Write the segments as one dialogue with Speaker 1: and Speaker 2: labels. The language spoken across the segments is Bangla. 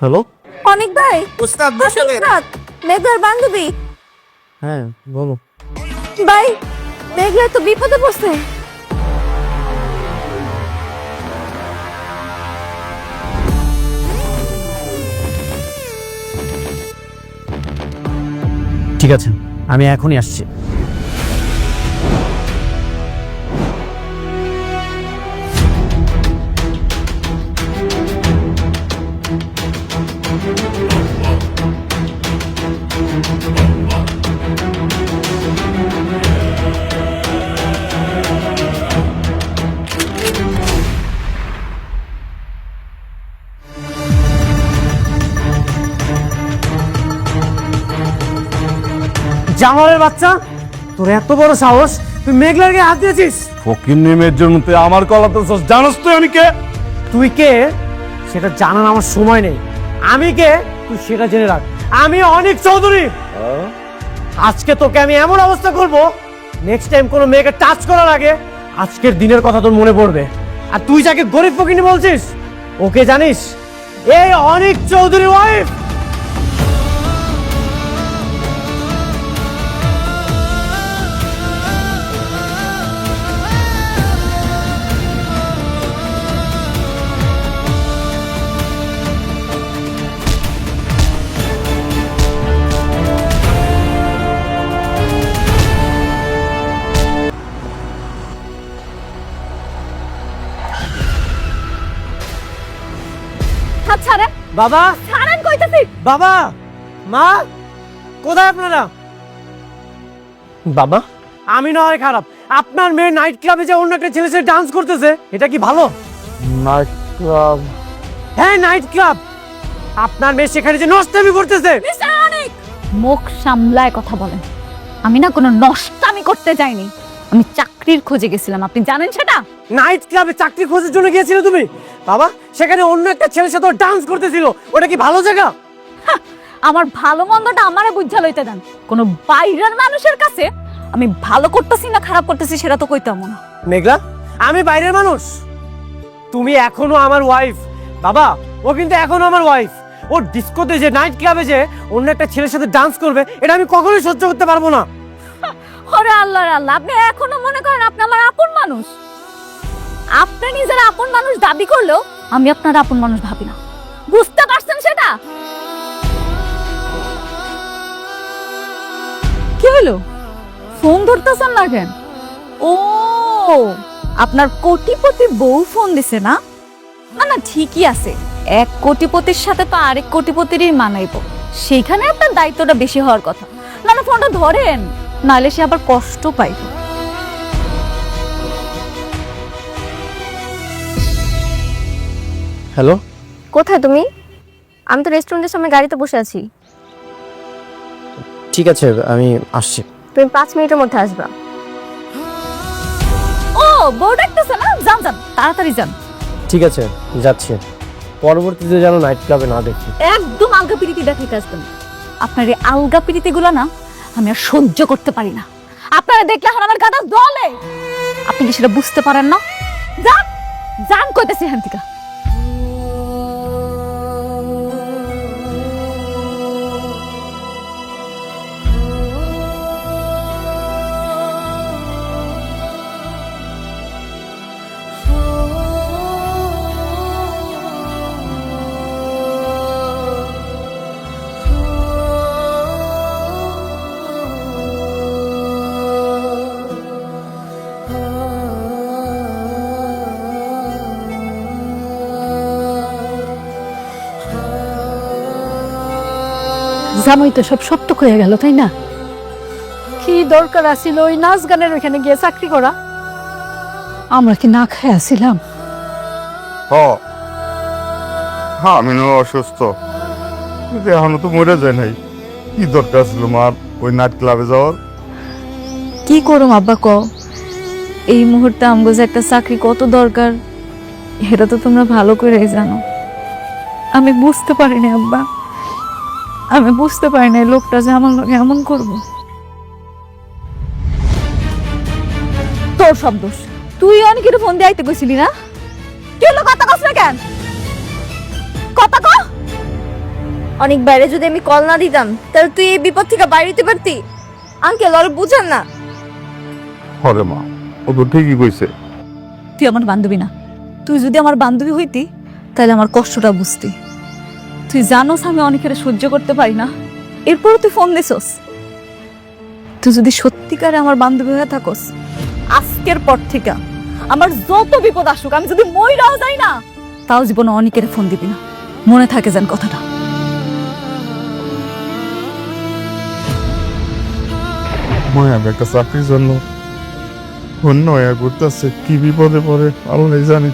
Speaker 1: হ্যালো।
Speaker 2: অনেক ভাই,
Speaker 3: উস্তাদ বসালেন।
Speaker 2: মেঘলার বান্ধবী।
Speaker 1: হ্যাঁ বলো।
Speaker 2: ভাই, মেঘলা তো বিপদে পড়ছে।
Speaker 1: ঠিক আছে, আমি এখনই আসছি। জামালের বাচ্চা, তোর এত বড় সাহস, তুই মেঘলার গায়ে হাত দিয়েছিস?
Speaker 4: ফকিন্নি মেয়ের জন্য তুই আমার কলাতে জানোস তুই আমি কে?
Speaker 1: তুই কে সেটা জানার আমার সময় নেই। আমি কে তুই সেটা জেনে রাখ। আমি অনিক চৌধুরী। আজকে তোকে আমি এমন অবস্থা করব, নেক্সট টাইম কোনো মেয়েকে টাচ করার আগে আজকের দিনের কথা তোর মনে পড়বে। আর তুই যাকে গরিব ফকিন্নি বলছিস, ওকে জানিস? এই অনিক চৌধুরী ওয়াইফ।
Speaker 2: হাত ছাড়েন,
Speaker 1: বাবা,
Speaker 2: ছাড়েন কইতাছি।
Speaker 1: বাবা, মা, কোথায় আপনারা? বাবা, আমি না হয় খারাপ, আপনার মেয়ে নাইট ক্লাবে যে অন্য একটা ছেলের সাথে ডান্স করতেছে, এটা কি ভালো?
Speaker 4: Night club?
Speaker 1: হ্যাঁ, নাইট ক্লাব। আপনার মেয়ে সেখানে যে নষ্টামি করতেছে।
Speaker 2: মিস্টার অনিক, মুখ সামলায় কথা বলেন। আমি না কোনো নষ্টামি করতে যাইনি, আমি চাকরির খোঁজে গেছিলাম। আপনি জানেন সেটা?
Speaker 1: নাইট ক্লাবে চাকরি খোঁজার জন্য গিয়েছিলে তুমি? বাবা, সেখানে অন্য একটা ছেলের সাথে ডান্স করতেছিল, ওটা কি ভালো জায়গা?
Speaker 2: হা, আমার ভালো মন্দটা আমারে বুঝা লইতে দেন। কোন বাইরের মানুষের কাছে আমি ভালো করতেছি না খারাপ করতেছি সেটা তো কইতাম না।
Speaker 1: মেঘলা, আমি বাইরের মানুষ, তুমি এখনো আমার ওয়াইফ। বাবা, ও কিন্তু এখনো আমার ওয়াইফ। ও ডিস্কোতে যে, নাইট ক্লাবে যে অন্য একটা ছেলের সাথে ডান্স করবে, এটা আমি কখনোই সহ্য করতে পারবো না।
Speaker 2: ওরে আল্লাহ রে আল্লাহ, আপনি এখনো মনে করেন আপনি আমার আপন মানুষ? আপনি নিজের আপন মানুষ দাবি করলেও আমি আপনার আপন মানুষ ভাবি না। বুঝতে পারছেন সেটা? কি হলো, ফোন ধরতেছেন না কেন? ও, আপনার কোটিপতি বউ ফোন দিছে না? না না, ঠিকই আছে। এক কোটিপতির সাথে তো আরেক কোটিপতিরই মানাইবো, সেইখানে আপনার দায়িত্বটা বেশি হওয়ার কথা। না না, ফোনটা ধরেন, নাহলে সে আবার কষ্ট পাইব।
Speaker 1: হ্যালো,
Speaker 5: কোথায় তুমি? আমি তো রেস্টুরেন্টের সামনে গাড়িতে বসে আছি।
Speaker 1: ঠিক আছে, আমি আসছি।
Speaker 5: তুমি 5 মিনিটের মধ্যে আসবা।
Speaker 2: ও, বউ ডাকতেছে না? যান যান, তাড়াতাড়ি যান।
Speaker 1: ঠিক আছে, যাচ্ছি। পরবর্তীতে যেন নাইট ক্লাবে না দেখি।
Speaker 2: একদম আলগা পিরিতি দেখাইতে আসবেন। আপনার এই আলগা পিরিতি গুলো না আমি আর সহ্য করতে পারি না। আপনারা দেখলে এখন আমার গাটা জ্বলে। আপনি কি সেটা বুঝতে পারেন না? যান যান, কইতেছি এখান থেকে।
Speaker 6: জামাই তো সব সত্য হয়ে গেল, তাই না? কি দরকার আছিল ওই নাচ গানের ওইখানে গিয়ে চাকরি করা? আমরা কি না খেয়ে আসছিলাম?
Speaker 4: হ্যাঁ, আমি অসুস্থ, কিন্তু এখনো তো মরে যায় নাই। কি দরকার ছিল মার ওই নাইট ক্লাবে যাওয়ার?
Speaker 2: কি করুম আব্বা, কও। এই মুহূর্তে আমগো যে একটা চাকরি কত দরকার এটা তো তোমরা ভালো করেই জানো। আমি বুঝতে পারিনি আব্বা, আমি বুঝতে পারি না লোকটা যে আমার লগে এমন করবো। তোর সব দোষ। তুই অনেকের ফোন দিয়ে আইতে কইছিলি না? কি হলো, কথা কস না কেন? কথা ক। অনেক বাইরে যদি আমি কল না দিতাম তাহলে তুই এই বিপদ থেকে বাইরে হতে পারতি। আঙ্কেল ওর বুঝান না।
Speaker 4: হরে মা, ও তো ঠিকই কইছে।
Speaker 2: তুই আমার বান্ধবী না, তুই যদি আমার বান্ধবী হইতি তাহলে আমার কষ্টটা বুঝতি। তুই জানোস আমি অনেকের সহ্য করতে পারি না, এরপরও তুই ফোন দিছস। তুই যদি সত্যিকারে আমার বান্ধবী হয়ে থাকস, আজকের পর থেকে আমার যত বিপদ আসুক, আমি যদি মইরাও যাই না, তাও জীবনে অনেকের ফোন দিবি না। মনে থাকে যেন কথাটা।
Speaker 4: মায়া একটা চাকরির জন্য অন্য হয়ে ঘুরতেছে, কি বিপদে পড়ে আল্লাহ জানে।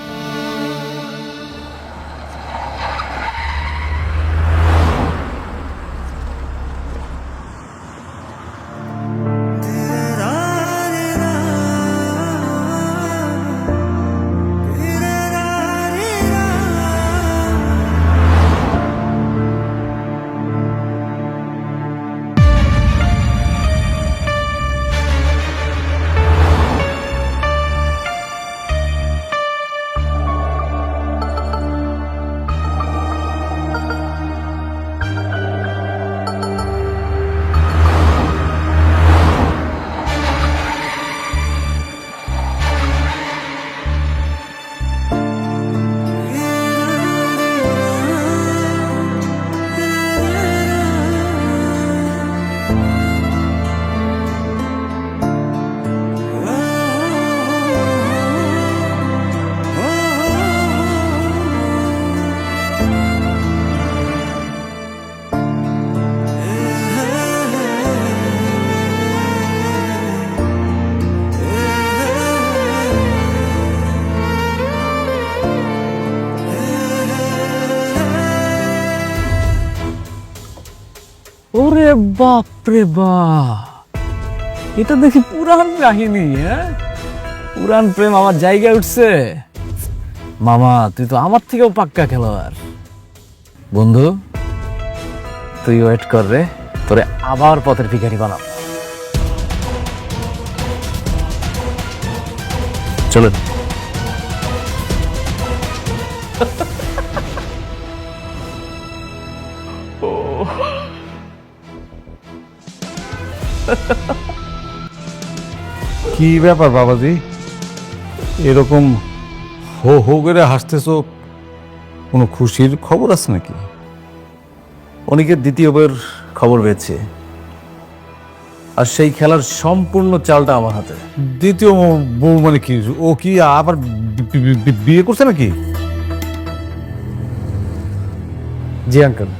Speaker 3: ওরে বাপ রে বাপ, এটা দেখি পুরান কাহিনী। হ্যাঁ, পুরান প্রেম আমার জায়গায় উঠছে। মামা, তুই তো আমার থেকেও পাক্কা খেলোয়াড়। বন্ধু, তুই ওয়েট কর রে, তোরে আবার পথের ভিখারি বানাবো। চলেন।
Speaker 7: কি ব্যাপার বাবাজি, এরকম হো হো করে হাসতেছো? কোনো খুশির খবর আছে নাকি?
Speaker 3: অনেকের দ্বিতীয় বইয়ের খবর পেয়েছে, আর সেই খেলার সম্পূর্ণ চালটা আমার হাতে।
Speaker 7: দ্বিতীয় বউ মানে কি? ও কি আবার বিয়ে করছে নাকি?
Speaker 3: জি আঙ্কেল,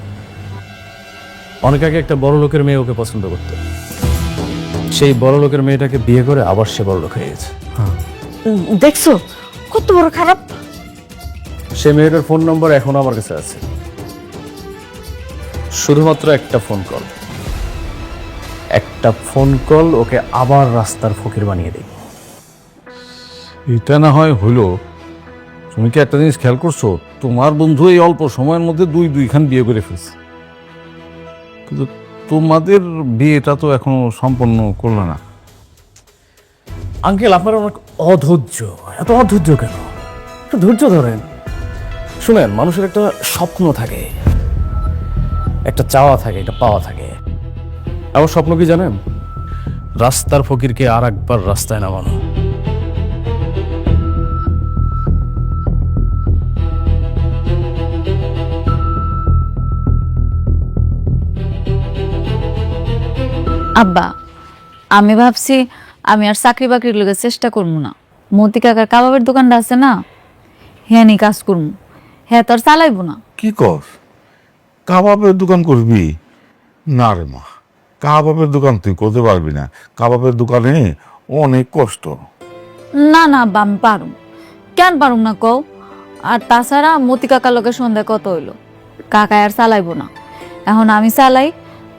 Speaker 3: অনেক আগে একটা বড় লোকের মেয়ে ওকে পছন্দ করতো। সেই বড় লোকের মেয়েটাকে বিয়ে করে আবার সে বড় লোক হয়ে গেছে।
Speaker 2: দেখছো কত বড় খারাপ।
Speaker 3: সে মেয়েটার ফোন নম্বর এখন আমার কাছে আছে। শুধুমাত্র একটা ফোন কল ওকে আবার রাস্তার ফকির বানিয়ে দেয়।
Speaker 7: এটা না হয় হইলো, তুমি কি একটা জিনিস খেয়াল করছো? তোমার বন্ধু এই অল্প সময়ের মধ্যে দুইখান বিয়ে করে ফেলছে, কিন্তু তোমাদের বিয়েটা তো এখনো সম্পন্ন করলো না।
Speaker 3: আঙ্কেল, আপনার অনেক অধৈর্য। এত অধৈর্য কেন? একটু ধৈর্য ধরেন। শুনেন, মানুষের একটা স্বপ্ন থাকে, একটা চাওয়া থাকে, একটা পাওয়া থাকে। আমার স্বপ্ন কি জানেন? রাস্তার ফকিরকে আর একবার রাস্তায় নামানো।
Speaker 2: আব্বা, আমি ভাবছি আমি আর চাকরি বাকরির লগে চেষ্টা করবো না। মতি কাকার কাবাবের দোকানটা আছে না, হ্যাঁ নি কাজ করবো। হ্যাঁ তো আর চালাইবো না।
Speaker 4: কি কর? কাবাবের দোকান করবি? না রে মা, কাবাবের দোকান তুই করতে পারবি না। কাবাবের দোকানে অনেক কষ্ট।
Speaker 2: না না আব্বা, আমি পারুম। কেন পারুম না কও? আর তাছাড়া মতি কাকার লোকের সন্ধ্যা কত হইলো, কাকায় আর চালাইবো না। এখন আমি চালাই,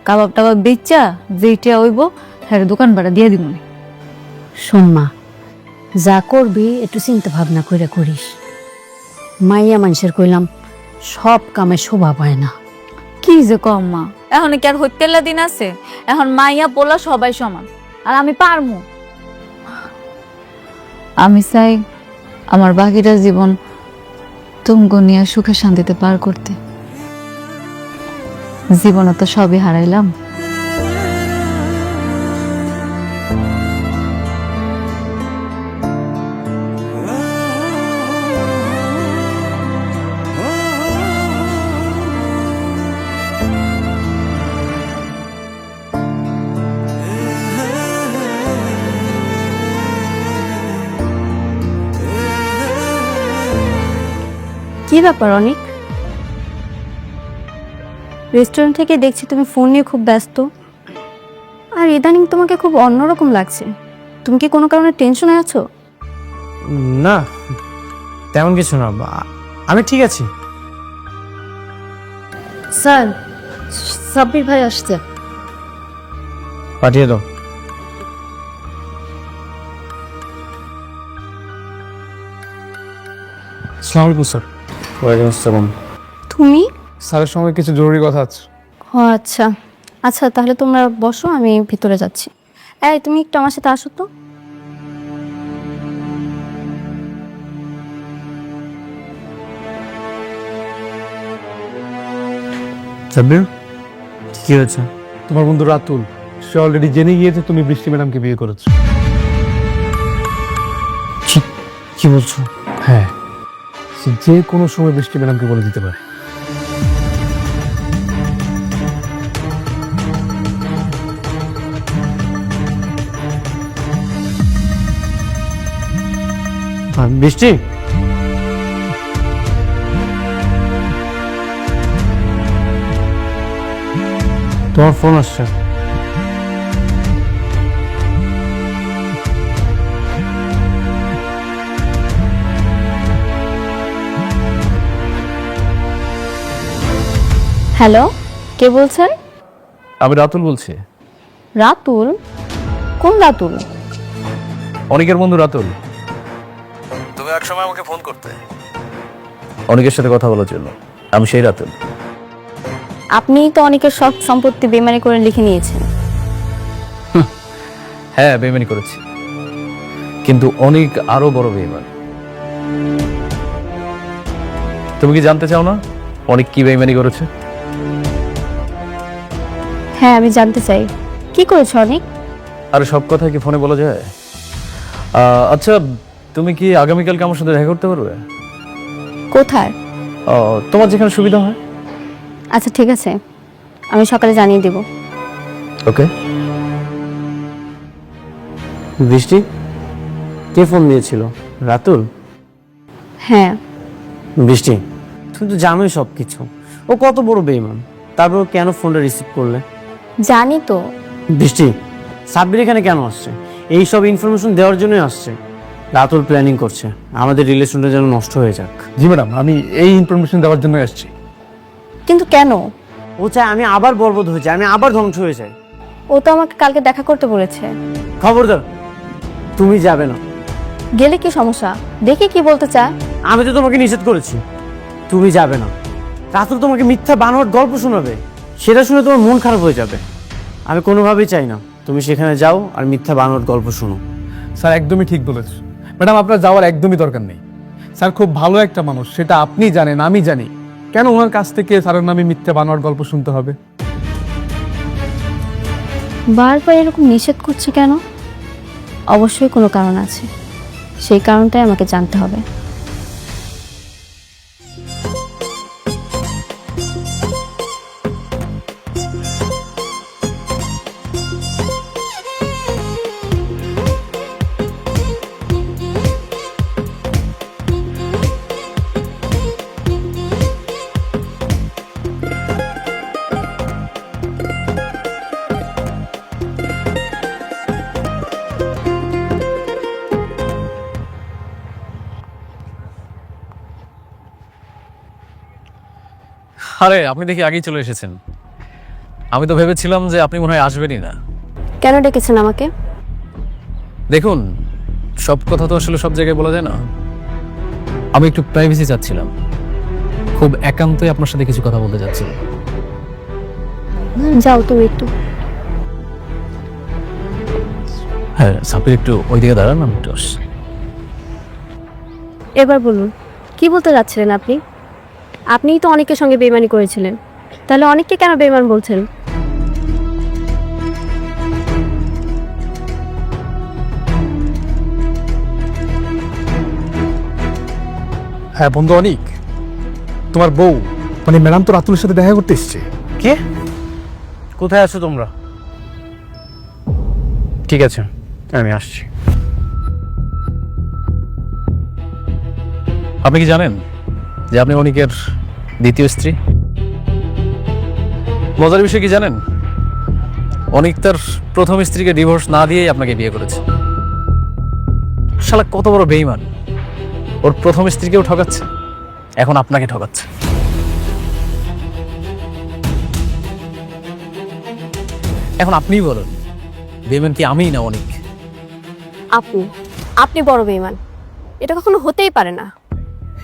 Speaker 2: কাবাব টাবাব বেচা যেইটা হইব হ্যাঁ দোকান ভাড়া দিয়ে দিব।
Speaker 6: শোন মা, যা করবি একটু চিন্তা ভাবনা করে করিস। মাইয়া মানুষের কইলাম সব কামে শোভা পায় না।
Speaker 2: কি যে কম মা, এখন কি আর হইতেলা দিন আছে? এখন মাইয়া পোলা সবাই সমান, আর আমি পারমু। আমি চাই আমার বাকিটা জীবন তুমগো নিয়ে সুখে শান্তিতে পার করতে। জীবনে তো সবই হারাইলাম।
Speaker 5: কি ব্যাপার অনেক? রেস্টুরেন্ট থেকে দেখছি তুমি ফোন নিয়ে খুব ব্যস্ত, আর ইদানিং তোমাকে খুব অন্যরকম লাগছে। তুমি কি কোনো কারণে টেনশনে আছো?
Speaker 1: না, তেমন কিছু না, আমি ঠিক আছি।
Speaker 6: স্যার, সাব্বির ভাই আসছে।
Speaker 1: পাঠিয়ে দাও।
Speaker 8: আসসালামু আলাইকুম স্যার।
Speaker 1: ওয়ালাইকুম আসসালাম।
Speaker 5: তুমি?
Speaker 8: স্যারের সঙ্গে কিছু জরুরি কথা আছে।
Speaker 5: ও আচ্ছা আচ্ছা, তাহলে তোমরা বসো, আমি ভিতরে যাচ্ছি। এই তুমি একটু আমার সাথে আসো তো।
Speaker 1: সাব্বির, কি হয়েছে?
Speaker 8: তোমার বন্ধু রাতুল, সে অলরেডি জেনে গিয়েছে তুমি বৃষ্টি ম্যাডামকে বিয়ে করেছো।
Speaker 1: কি বলছো?
Speaker 8: হ্যাঁ, সে যে কোনো সময় বৃষ্টি ম্যাডামকে বলে দিতে পারে।
Speaker 1: বৃষ্টি, তোমার ফোন আসছে।
Speaker 5: হ্যালো, কে বলছেন?
Speaker 3: আমি রাতুল বলছি।
Speaker 5: রাতুল? কোন রাতুল?
Speaker 3: অনেকের বন্ধু রাতুল। তুমি এক সময় আমাকে ফোন করতে অনেকের সাথে কথা বলার জন্য। আমি সেই রাতুল।
Speaker 5: আপনিই তো অনেকের সব সম্পত্তি বেমানি করে লিখে নিয়েছেন।
Speaker 3: হ্যাঁ, বেইমানি করেছি, কিন্তু অনেক আরো বড় বেইমান। তুমি কি জানতে চাও না অনেক কি বেইমানি করেছে?
Speaker 5: হ্যাঁ, আমি জানতে চাই কি করেছো অনেক।
Speaker 3: আর সব কথা কি ফোনে বলা যায়? আচ্ছা, তুমি কি আগামীকালকে আমার সাথে দেখা করতে পারবে?
Speaker 5: কোথায়?
Speaker 3: তোমার যেখানে সুবিধা হয়।
Speaker 5: আচ্ছা ঠিক আছে, আমি সকালে জানিয়ে দেব।
Speaker 3: ওকে।
Speaker 1: বৃষ্টি, কে ফোন দিয়েছিল? রাতুল?
Speaker 5: হ্যাঁ।
Speaker 1: বৃষ্টি, তুমি তো জানোই সব কিছু। ও কত বড় বেঈমান, তারপর কেন ফোনটা রিসিভ করলে?
Speaker 5: জানি তো।
Speaker 1: বৃষ্টি, সাব্বির এখানে কেন আসছে? এই সব ইনফরমেশন দেওয়ার জন্যই আসছে। রাতুল প্ল্যানিং করছে আমাদের রিলেশনটা যেন নষ্ট হয়ে যাক।
Speaker 8: জি ম্যাডাম, আমি এই ইনফরমেশন দেওয়ার জন্য আসছি।
Speaker 5: কিন্তু কেন?
Speaker 1: ও চায় আমি আবার বরবাদ হয়ে যাই, আমি আবার ধ্বংস হয়ে যাই।
Speaker 5: ও তো আমাকে কালকে দেখা করতে বলেছে।
Speaker 1: খবরদার, তুমি যাবে না।
Speaker 5: গেলে কি সমস্যা? দেখি কি বলতে চায়।
Speaker 1: আমি তো তোমাকে নিষেধ করেছি, তুমি যাবে না। রাতুল তোমাকে মিথ্যা বানোয়ার গল্প শোনাবে, সেটা শুনে তোমার মন খারাপ হয়ে যাবে। আমি কোনোভাবেই চাই না তুমি সেখানে যাও আর মিথ্যা বানোয়ার গল্প শোনো।
Speaker 8: স্যার একদমই ঠিক বলেছে ম্যাডাম, আপনার যাওয়ার একদমই দরকার নেই। স্যার খুব ভালো একটা মানুষ, সেটা আপনি জানেন, আমি জানি। কেন ওনার কাছ থেকে স্যারের নামে মিথ্যা বানোয়ার গল্প শুনতে হবে?
Speaker 5: বারবার এরকম নিষেধ করছে কেন? অবশ্যই কোনো কারণ আছে, সেই কারণটাই আমাকে জানতে হবে।
Speaker 3: আরে, আপনি দেখি আগেই চলে এসেছেন। আমি তো ভেবেছিলাম যে আপনি মনে হয় আসবেনই না।
Speaker 5: কেন ডেকেছেন আমাকে?
Speaker 3: দেখুন, সব কথা তো আসলে সব জায়গায় বলা যায় না। আমি একটু প্রাইভেসি চাচ্ছিলাম, খুব একান্তই আপনার সাথে কিছু কথা বলতে চাচ্ছিলাম।
Speaker 5: যাও তুমি একটু।
Speaker 3: হ্যাঁ, সাপির একটু ওইদিকে দাঁড়ান, আমি একটু আসছি।
Speaker 5: এবার বলুন, কি বলতে যাচ্ছিলেন আপনি? আপনিই তো অনেকের সঙ্গে বেইমানি করেছিলেন। তাহলে অনেককে কেন বেঈমান বলছেন?
Speaker 8: হ্যাঁ বন্ধু অনিক, তোমার বউ মানে ম্যাডাম তো রাতুলের সাথে দেখা করতে এসছে।
Speaker 1: কে? কোথায় আছো তোমরা? ঠিক আছে, আমি আসছি।
Speaker 3: আপনি কি জানেন যে আপনি অনিকের দ্বিতীয় স্ত্রী? মজার বিষয় কি জানেন, অনিক তার প্রথম স্ত্রীকে ডিভোর্স না দিয়েই আপনাকে বিয়ে করেছে। শালা কত বড় বেঈমান! ওর প্রথম স্ত্রীকেও ঠকাচ্ছে, এখন আপনাকে ঠকাচ্ছে। এখন আপনিই বলুন, বেঈমান কি আমিই না অনিক?
Speaker 5: আপনি বড় বেঈমান, এটা কখনো হতেই পারে না।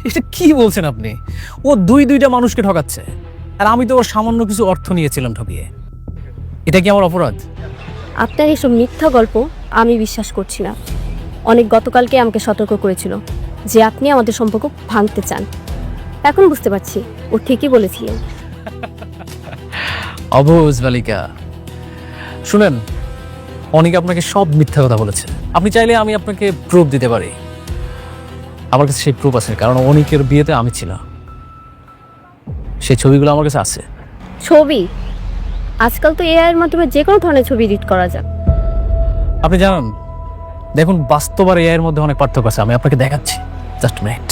Speaker 3: এটা কি বলছেন আপনি? ও দুইটা মানুষকে ঠকাচ্ছে, আর আমি তো ওর সামান্য কিছু অর্থ নিয়েছিলাম ঠকিয়ে। এটা কি আমার অপরাধ?
Speaker 5: আপনার এইসব মিথ্যা গল্প আমি বিশ্বাস করছি না। অনেক গতকালকে আমাকে সতর্ক করেছিল যে আপনি আমাদের সম্পর্ক ভাঙতে চান। এখন বুঝতে পারছি ও ঠিকই বলেছিলেন।
Speaker 3: অবুঝ বালিকা। শুনেন, অনেক আপনাকে সব মিথ্যা কথা বলেছে। আপনি চাইলে আমি আপনাকে প্রুফ দিতে পারি। আমার কাছে সেই প্রুফ আছে, কারণ অনিকের বিয়েতে আমি ছিলাম। সেই ছবিগুলো আমার কাছে আছে।
Speaker 5: ছবি? আজকাল তো এআই এর মাধ্যমে যে কোনো ধরনের ছবি এডিট করা যায়।
Speaker 3: আপনি জানেন, দেখুন বাস্তব আর এআই এর মধ্যে অনেক পার্থক্য আছে। আমি আপনাকে দেখাচ্ছি, জাস্ট মিনিট।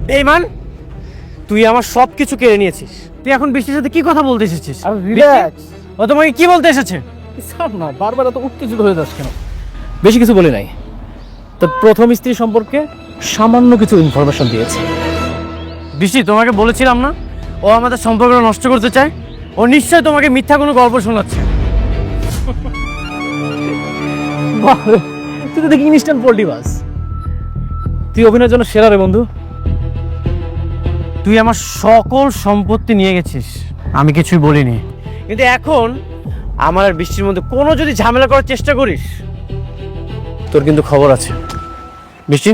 Speaker 1: বেঈমান, তুই আমার সব কিছু কেড়ে নিয়েছিস। তুই এখন বৃষ্টির সাথে কি কথা বলতে এসেছিস?
Speaker 8: রিল্যাক্স,
Speaker 1: ও তোমাকে কি বলতে এসেছে?
Speaker 8: স্যার না, বারবার এত উত্তেজিত হয়ে যাস কেন?
Speaker 3: বেশি কিছু বলি নাই, তো প্রথম স্ত্রী সম্পর্কে সামান্য কিছু ইনফরমেশন দিয়েছে।
Speaker 1: বৃষ্টি, তোমাকে বলেছিলাম না ও আমাদের সম্পর্কটা নষ্ট করতে চায়? ও নিশ্চয় তোমাকে মিথ্যা কোনো গল্প শোনাচ্ছে।
Speaker 3: তুই তো দেখি ইনস্ট্যান্ট পোল্ট্রি বাস। তুই অভিনয়ের জন্য সেরা রে বন্ধু।
Speaker 1: তুই আমার সকল সম্পত্তি নিয়ে গেছিস, আমি কিছুই বলিনি। কিন্তু এখন আমার আর বৃষ্টির মধ্যে কোনো যদি ঝামেলা করার চেষ্টা করিস, তোর কিন্তু খবর আছে। বৃষ্টি,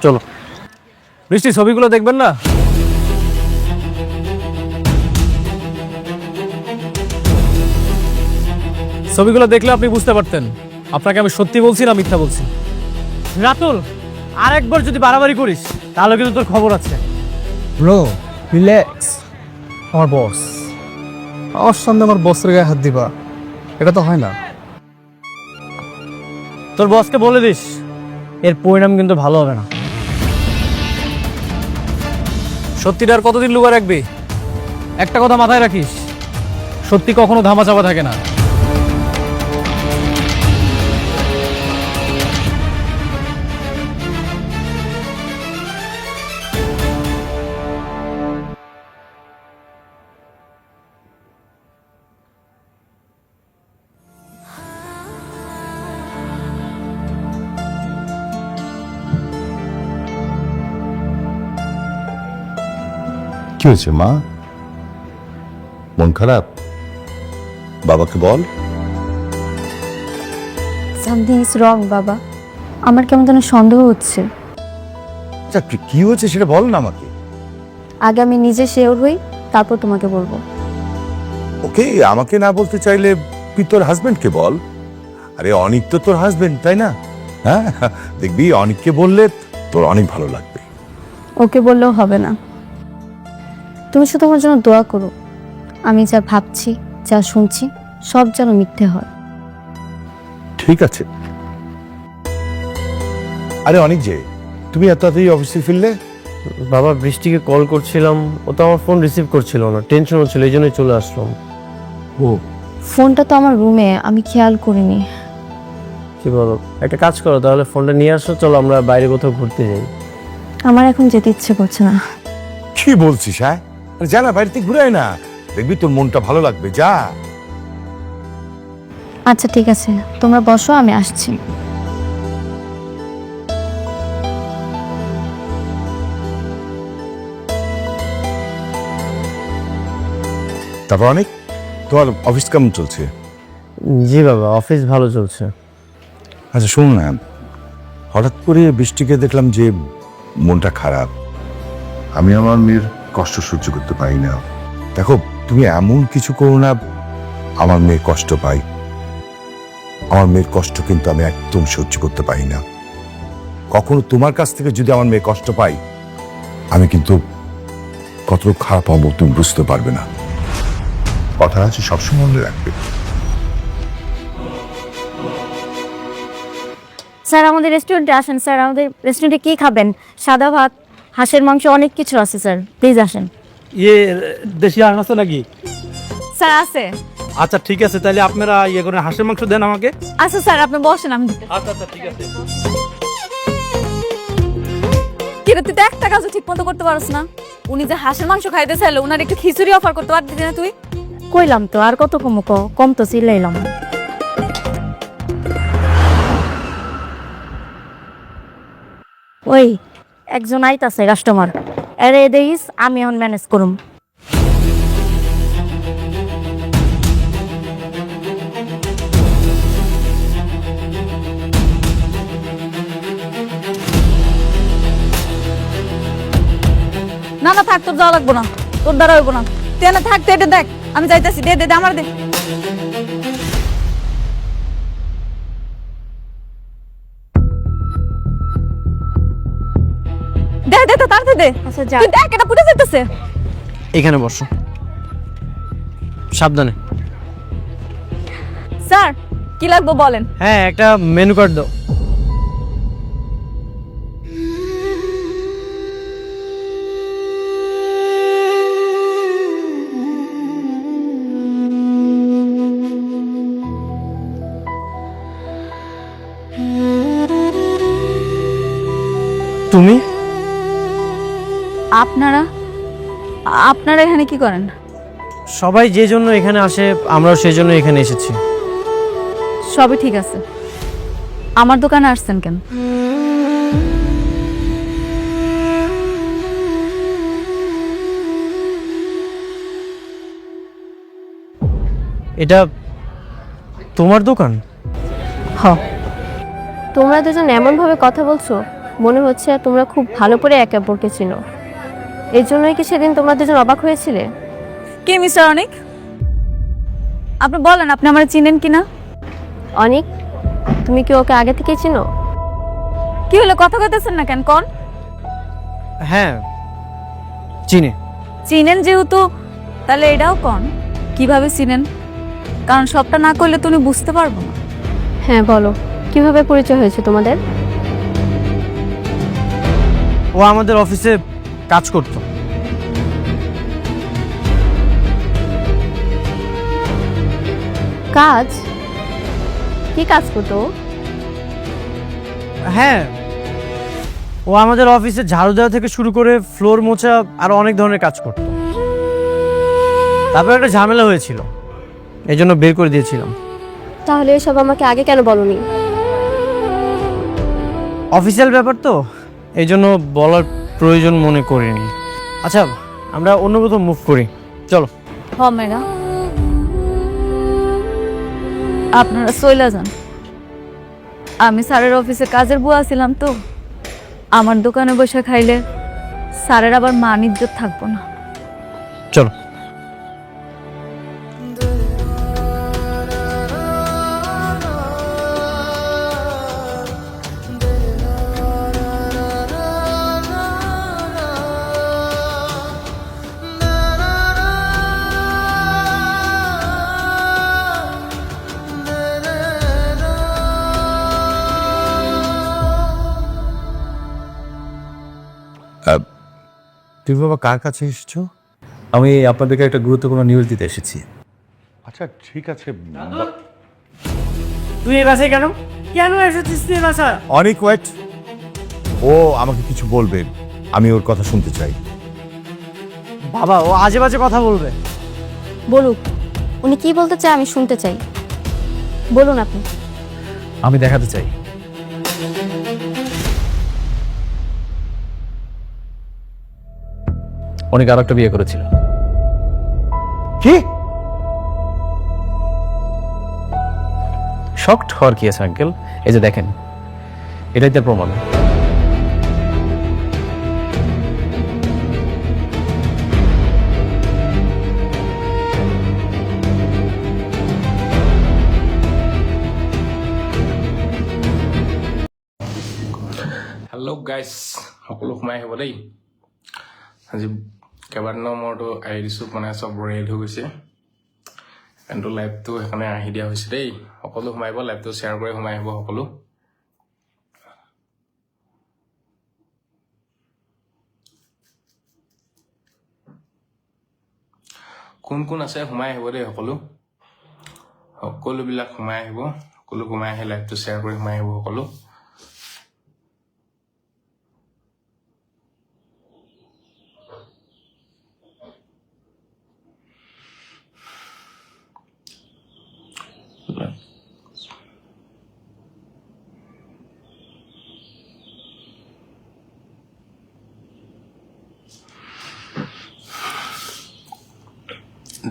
Speaker 1: চলো।
Speaker 3: বৃষ্টি, ছবিগুলো দেখবেন না? ছবিগুলো দেখলে আপনি বুঝতে পারতেন আপনাকে আমি সত্যি বলছি না মিথ্যা বলছি।
Speaker 1: রাতুল, আরেকবার যদি বাড়াবাড়ি করিস তাহলে কিন্তু তোর খবর আছে।
Speaker 8: ব্রো রিল্যাক্স, আমার বস, আমার সামনে আমার বসের গায়ে হাত দিবা, এটা তো হয় না।
Speaker 1: তোর বসকে বলে দিস এর পরিণাম কিন্তু ভালো হবে না।
Speaker 3: সত্যিটা আর কতদিন লুকা রাখবি? একটা কথা মাথায় রাখিস, সত্যি কখনো ধামাচাপা থাকে না।
Speaker 9: কি হয়েছে মা? মন খারাপ? বাবাকে বল।
Speaker 5: সামথিং ইজ রং বাবা, আমার কেমন যেন সন্দেহ হচ্ছে।
Speaker 9: আচ্ছা কি হয়েছে সেটা বল না আমাকে।
Speaker 5: আগে আমি নিজে শিওর হই, তারপর তোমাকে বলবো।
Speaker 9: ওকে, আমাকে না বলতে চাইলে তুই তোর হাজবেন্ডকে বল। আরে অনিক তো তোর হাজবেন্ড, তাই না? হ্যাঁ, দেখবি অনিককে বললে তোর অনেক ভালো লাগবে।
Speaker 5: ওকে বললেও হবে না, তুমি শুধু আমার জন্য দোয়া করো। আমি যা ভাবছি, যা শুনছি, সব যেন মিথ্যে হয়।
Speaker 9: ঠিক আছে। আরে অনিক যে, তুমি এত তাড়াতাড়ি অফিসে ফিরলে?
Speaker 1: বাবা, বৃষ্টিকে কল করছিলাম, ও তো আমার ফোন রিসিভ করছিল না, টেনশন হচ্ছিল, এই জন্যই চলে আসলাম।
Speaker 9: ও
Speaker 5: ফোনটা তো আমার রুমে, আমি খেয়াল করিনি।
Speaker 1: কি বলো, একটা কাজ করো তাহলে, ফোনটা নিয়ে আসো, চলো আমরা বাইরে কোথাও ঘুরতে যাই।
Speaker 5: আমার এখন যেতে ইচ্ছে করছে না।
Speaker 9: কি বলছিস? হ্যাঁ, জানা বাড়িতে ঘুরে আয় না, দেখবি তোর মনটা ভালো লাগবে, যা।
Speaker 5: আচ্ছা ঠিক আছে, তোমরা বসো, আমি আসছি।
Speaker 9: তারপর অনেক, তোমার অফিস কেমন চলছে?
Speaker 1: জি বাবা, অফিস ভালো চলছে।
Speaker 9: আচ্ছা শোন না, হঠাৎ করে বৃষ্টিকে দেখলাম যে মনটা খারাপ। আমি আমার মেয়ের কষ্ট সহ্য করতে পারি না। দেখো, তুমি এমন কিছু করো না আমার মেয়ে কষ্ট পায়। আমার মেয়ের কষ্ট কিন্তু আমি একদম সহ্য করতে পারি না। কখনো তোমার কাছ থেকে যদি আমার মেয়ে কষ্ট পাই, আমি কিন্তু কত খারাপ হবো তুমি বুঝতে পারবে না। কথা আছে, সবসময় মনে রাখবে।
Speaker 5: স্যার আমাদের রেস্টুরেন্টে আসেন। স্যার আমাদের রেস্টুরেন্টে কি খাবেন? সাদা ভাত, হাঁসের মাংস, অনেক কিছু আছে স্যার, প্লিজ আসেন।
Speaker 8: ইয়ে দেশি হাঁস আছে নাকি?
Speaker 2: স্যার আছে।
Speaker 8: আচ্ছা ঠিক আছে, তাহলে আপনারা ইয়ে করেন, হাঁসের মাংস দেন আমাকে।
Speaker 2: আচ্ছা স্যার, আপনি বসেন, আমি দিতে।
Speaker 8: আচ্ছা আচ্ছা ঠিক আছে।
Speaker 2: কিন্তু তুই তো একটা কাজও ঠিক মতো করতে পারছ না। উনি যে হাঁসের মাংস খাইতে চাইলো, উনার একটু খিচুড়ি অফার করতে পারতি না তুই?
Speaker 5: কইলাম তো, আর কত কম কম তো চিল্লাইলাম। ওই একজন আইতাছে কাস্টমার, এরে দেইস, আমি এখন ম্যানেজ করুম।
Speaker 2: না না থাক, তোর যাওয়া লাগবো না, তোর দ্বারা হইব না। তুই না থাক, তুই এটা দেখ, আমি যাইতাছি। দে দে দে, আমার দে। দে দে তো, তাড়াতাড়ি দে।
Speaker 5: আচ্ছা যা।
Speaker 2: তুই দেখ, এটা পুড়ে যাইতেছে।
Speaker 1: এখানে বসো, সাবধানে।
Speaker 2: স্যার কি লাগবে বলেন?
Speaker 1: হ্যাঁ, একটা মেনু কার্ড দাও। তুমি
Speaker 2: আপনারা আপনারা এখানে কি করেন?
Speaker 1: সবাই যে জন্য এখানে আসে, আমরাও সেই জন্য এখানে এসেছি।
Speaker 2: সবই ঠিক আছে, আমার দোকানে আসছেন কেন?
Speaker 1: এটা তোমার দোকান?
Speaker 2: হ।
Speaker 5: তোমরা দুজন এমন ভাবে কথা বলছো, মনে হচ্ছে তোমরা খুব ভালো করে একে অপরকে চিনো। এই জন্যই কি সেদিন তোমরা দুজন অবাক হয়েছিলে?
Speaker 2: কি মিস্টার অনিক, আপনি বলেন, আপনি আমার চিনেন কিনা?
Speaker 5: অনিক, তুমি কি ওকে আগে থেকেই চিনো?
Speaker 2: কি হলো, কথা কইতেছেন না কেন? কোন
Speaker 1: হ্যাঁ, চিনি।
Speaker 2: চিনেন যেহেতু, তাহলে এটাও কোন, কিভাবে চিনেন? কারণ সবটা না করলে তুমি বুঝতে পারবো না।
Speaker 5: হ্যাঁ বলো, কিভাবে পরিচয় হয়েছে তোমাদের?
Speaker 1: ও আমাদের অফিসে কাজ করতো।
Speaker 5: কাজ? কি কাজ করতো?
Speaker 1: হ্যাঁ, ও আমাদের অফিসে ঝাড়ু দেওয়া থেকে শুরু করে ফ্লোর মোছা আর অনেক ধরনের কাজ করতো। তারপর একটা ঝামেলা হয়েছিল, এই জন্য বের করে দিয়েছিলাম।
Speaker 5: তাহলে এসব আমাকে আগে কেন বলনি?
Speaker 1: অফিসিয়াল ব্যাপার তো, এই জন্য বলার প্রয়োজন মনে করিনি। আচ্ছা, আমরা অন্য কোথাও মুভ করি, চলো।
Speaker 2: হ মেঘা, আপনারা চইলা যান। আমি স্যারের অফিসে কাজের বুয়া ছিলাম তো, আমার দোকানে বসে খাইলে স্যারের আবার মান ইজ্জত থাকবো না।
Speaker 1: চলো।
Speaker 9: তুমি বাবা কার কাছে এসেছো?
Speaker 3: আমি আপনাদেরকে একটা গুরুত্বপূর্ণ নিউজ দিতে এসেছি।
Speaker 9: আচ্ছা ঠিক আছে।
Speaker 1: তুই এই বাসায় কেন কেন এসেছিস তুই এই বাসায়?
Speaker 9: অনেক ওয়েট, ও আমাকে কিছু বলবে, আমি ওর কথা শুনতে চাই।
Speaker 1: বাবা, ও আজে বাজে কথা বলবে।
Speaker 5: বলুক, উনি কি বলতে চায় আমি শুনতে চাই। বলুন আপনি।
Speaker 3: আমি দেখাতে চাই অনেক আর একটা বিয়ে করেছিল।
Speaker 1: কি?
Speaker 3: শকড হওয়ার কি আছে আঙ্কেল? এই যে দেখেন, এটাই তার প্রমাণ।
Speaker 10: হেল্ল' গাইজ, সকলো সোমাই আহিব দেই। আজি কেইবাদিনৰ মূৰতো আহি দিছোঁ, মানে চব ৰেড হৈ গৈছে। কিন্তু লাইভটো সেইকাৰণে আহি দিয়া হৈছে দেই। সকলো সোমাই আহিব, লাইভটো শ্বেয়াৰ কৰি সোমাই আহিব সকলো। কোন কোন আছে সোমাই আহিব দেই সকলো। সকলোবিলাক সোমাই আহিব, সকলো সোমাই আহি লাইভটো শ্বেয়াৰ কৰি সোমাই আহিব সকলো।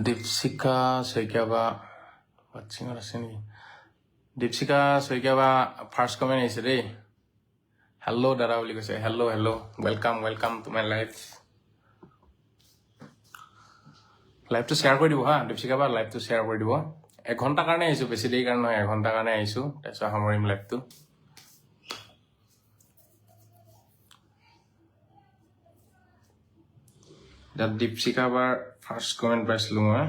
Speaker 10: দীপশিখা শইকীয়া বা ৱাটছিঙত আছে নেকি? দীপশিখা শইকীয়া বা ফাৰ্ষ্ট কমেণ্ট আহিছে দেই। হেল্ল' দাদা বুলি কৈছে। Hello' hello', welcome welcome to my life. লাইভটো শ্বেয়াৰ কৰি দিব হা দীপশিখা বা, লাইভটো শ্বেয়াৰ কৰি দিব। 1 ঘণ্টাৰ কাৰণে আহিছোঁ, বেছি দেৰি কাৰণে নহয়, 1 ঘণ্টাৰ কাৰণে আহিছোঁ। তাৰপিছত সামৰিম লাইভটো। এতিয়া দীপশিখা বাৰ ফাৰ্ষ্ট কমেণ্ট পাইছিলোঁ মই।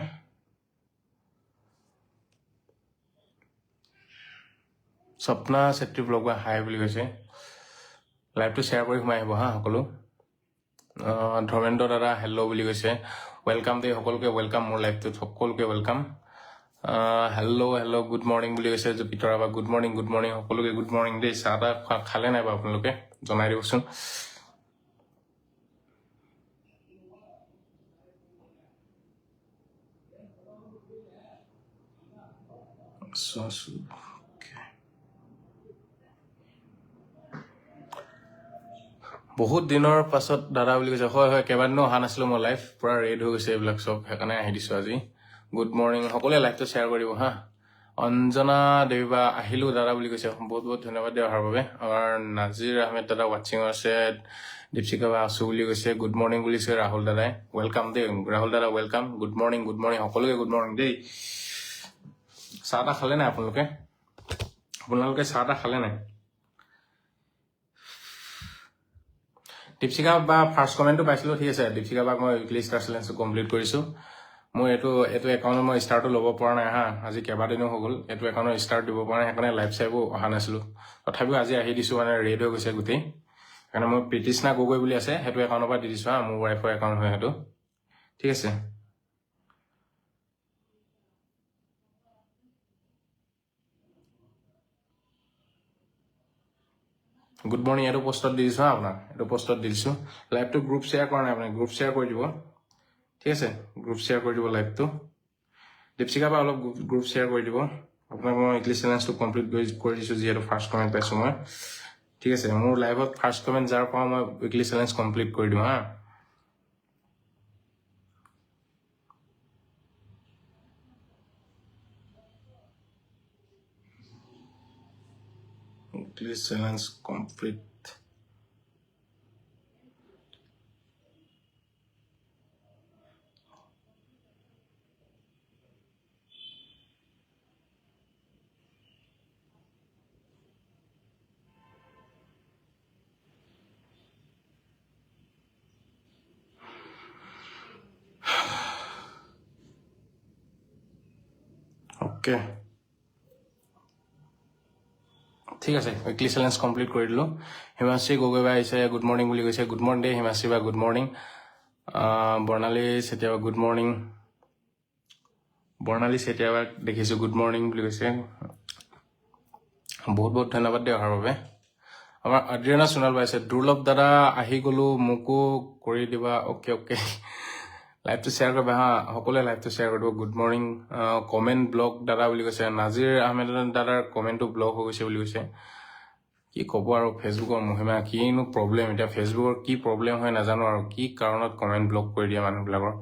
Speaker 10: স্বপ্না চেত্ৰী ব্লগ বা হাই বুলি কৈছে। লাইভটো শ্বেয়াৰ কৰি সোমাই আহিব হা সকলো। ধৰ্মেন্দ্ৰ দাদা হেল্ল' বুলি কৈছে। ৱেলকাম দেই সকলোকে, ৱেলকাম মোৰ লাইভটোত, সকলোকে welcome. Hello' hello' good morning বুলি কৈছে জুপিতৰা বা। গুড মৰ্ণিং সকলোকে গুড মৰ্ণিং দেই। চাহ তাহ খালে নাই বাৰু আপোনালোকে? জনাই দিবচোন। বহুত দিনৰ পাছত দাদা বুলি কৈছে। হয় হয়, কেইবাদিনো অহা নাছিলোঁ মই লাইভ, পুৰা ৰেড হৈ গৈছে এইবিলাক চব, সেইকাৰণে আহি দিছোঁ আজি। গুড মৰ্ণিং সকলোৱে, লাইভটো শ্বেয়াৰ কৰিব হা। অঞ্জনা দেৱী বা আহিলোঁ দাদা বুলি কৈছে। বহুত বহুত ধন্যবাদ দিয়া অহাৰ বাবে। আমাৰ নাজিৰ আহমেদ দাদা ৱাটছিঙৰ আছে। দীপশিখা বা আছোঁ বুলি কৈছে। গুড মৰ্ণিং বুলি কৈছে ৰাহুল দাদাই। ৱেলকাম দেই ৰাহুল দাদা, ৱেলকাম। গুড মৰ্ণিং সকলোকে গুড মৰ্ণিং দেই। চাহ তাহ খালে নাই আপোনালোকে? চাহ তাহ খালে নাই? দীপশিখা বা ফাৰ্ষ্ট কমেণ্টটো পাইছিলোঁ, ঠিক আছে। দীপশিখা বাক মই উইকলি ষ্টাৰ চেলেঞ্জটো কমপ্লিট কৰিছোঁ। মোৰ এইটো একাউণ্টত মই ষ্টাৰটো ল'ব পৰা নাই হা। আজি কেইবাদিনো হৈ গ'ল এইটো একাউণ্টত ষ্টাৰ দিব পৰা নাই, সেইকাৰণে লাইভ চাইবো অহা নাছিলোঁ। তথাপিও আজি আহি দিছোঁ, মানে ৰেড হৈ গৈছে গোটেই। সেইকাৰণে মই প্ৰীতিষ্ণা গগৈ বুলি আছে, সেইটো একাউণ্টৰ পৰা দি দিছোঁ হা। মোৰ ৱাইফৰ একাউণ্ট হয় সেইটো, ঠিক আছে। গুড মৰ্ণিং এইটো পোষ্টত দি দিছোঁ হা আপোনাক, এইটো পোষ্টত দি দিছোঁ। লাইভটো গ্ৰুপ শ্বেয়াৰ কৰা নাই আপুনি, গ্ৰুপ শ্বেয়াৰ কৰি দিব, ঠিক আছে। গ্ৰুপ শ্বেয়াৰ কৰি দিব লাইভটো। দীপশিখা বা অলপ গ্ৰুপ শ্বেয়াৰ কৰি দিব। আপোনাক মই উইকলি চেলেঞ্জটো কমপ্লিট কৰি দিছোঁ, যিহেতু ফাৰ্ষ্ট কমেণ্ট পাইছোঁ মই, ঠিক আছে। মোৰ লাইভত ফাৰ্ষ্ট কমেণ্ট যাৰ পাওঁ মই উইকলি চেলেঞ্জ কমপ্লিট কৰি দিওঁ হা। Weekly challenge complete. অ'কে, ঠিক আছে। উইকলি চেলেঞ্জ কমপ্লিট কৰি দিলোঁ। হিমাশ্ৰী গগৈ বা আহিছে, গুড মৰ্ণিং বুলি কৈছে। গুড মৰ্ণিং দেই হিমাশ্ৰী বা, গুড মৰ্ণিং। বৰ্ণালী চেতিয়াবা গুড মৰ্ণিং। বৰ্ণালী চেতিয়াবা দেখিছোঁ, গুড মৰ্ণিং বুলি কৈছে। বহুত বহুত ধন্যবাদ দেই অহাৰ বাবে। আমাৰ আদ্ৰিয়ানা সোণাল পাইছে। দুৰ্লভ দাদা আহি গ'লোঁ, মোকো কৰি দিবা। অ'কে অ'কে, লাইভটো শ্বেয়াৰ কৰিবা হা, সকলোৱে লাইভটো শ্বেয়াৰ কৰিব। Good morning. কমেণ্ট ব্লক দাদা বুলি কৈছে, নাজিৰ আহমেদ দাদাৰ কমেণ্টটো ব্লক হৈ গৈছে বুলি কৈছে। কি ক'ব আৰু ফেচবুকৰ মহিমা, কিনো প্ৰব্লেম এতিয়া, ফেচবুকৰ কি প্ৰব্লেম হয় নাজানো আৰু, কি কাৰণত কমেণ্ট ব্লক কৰি দিয়ে মানুহবিলাকৰ।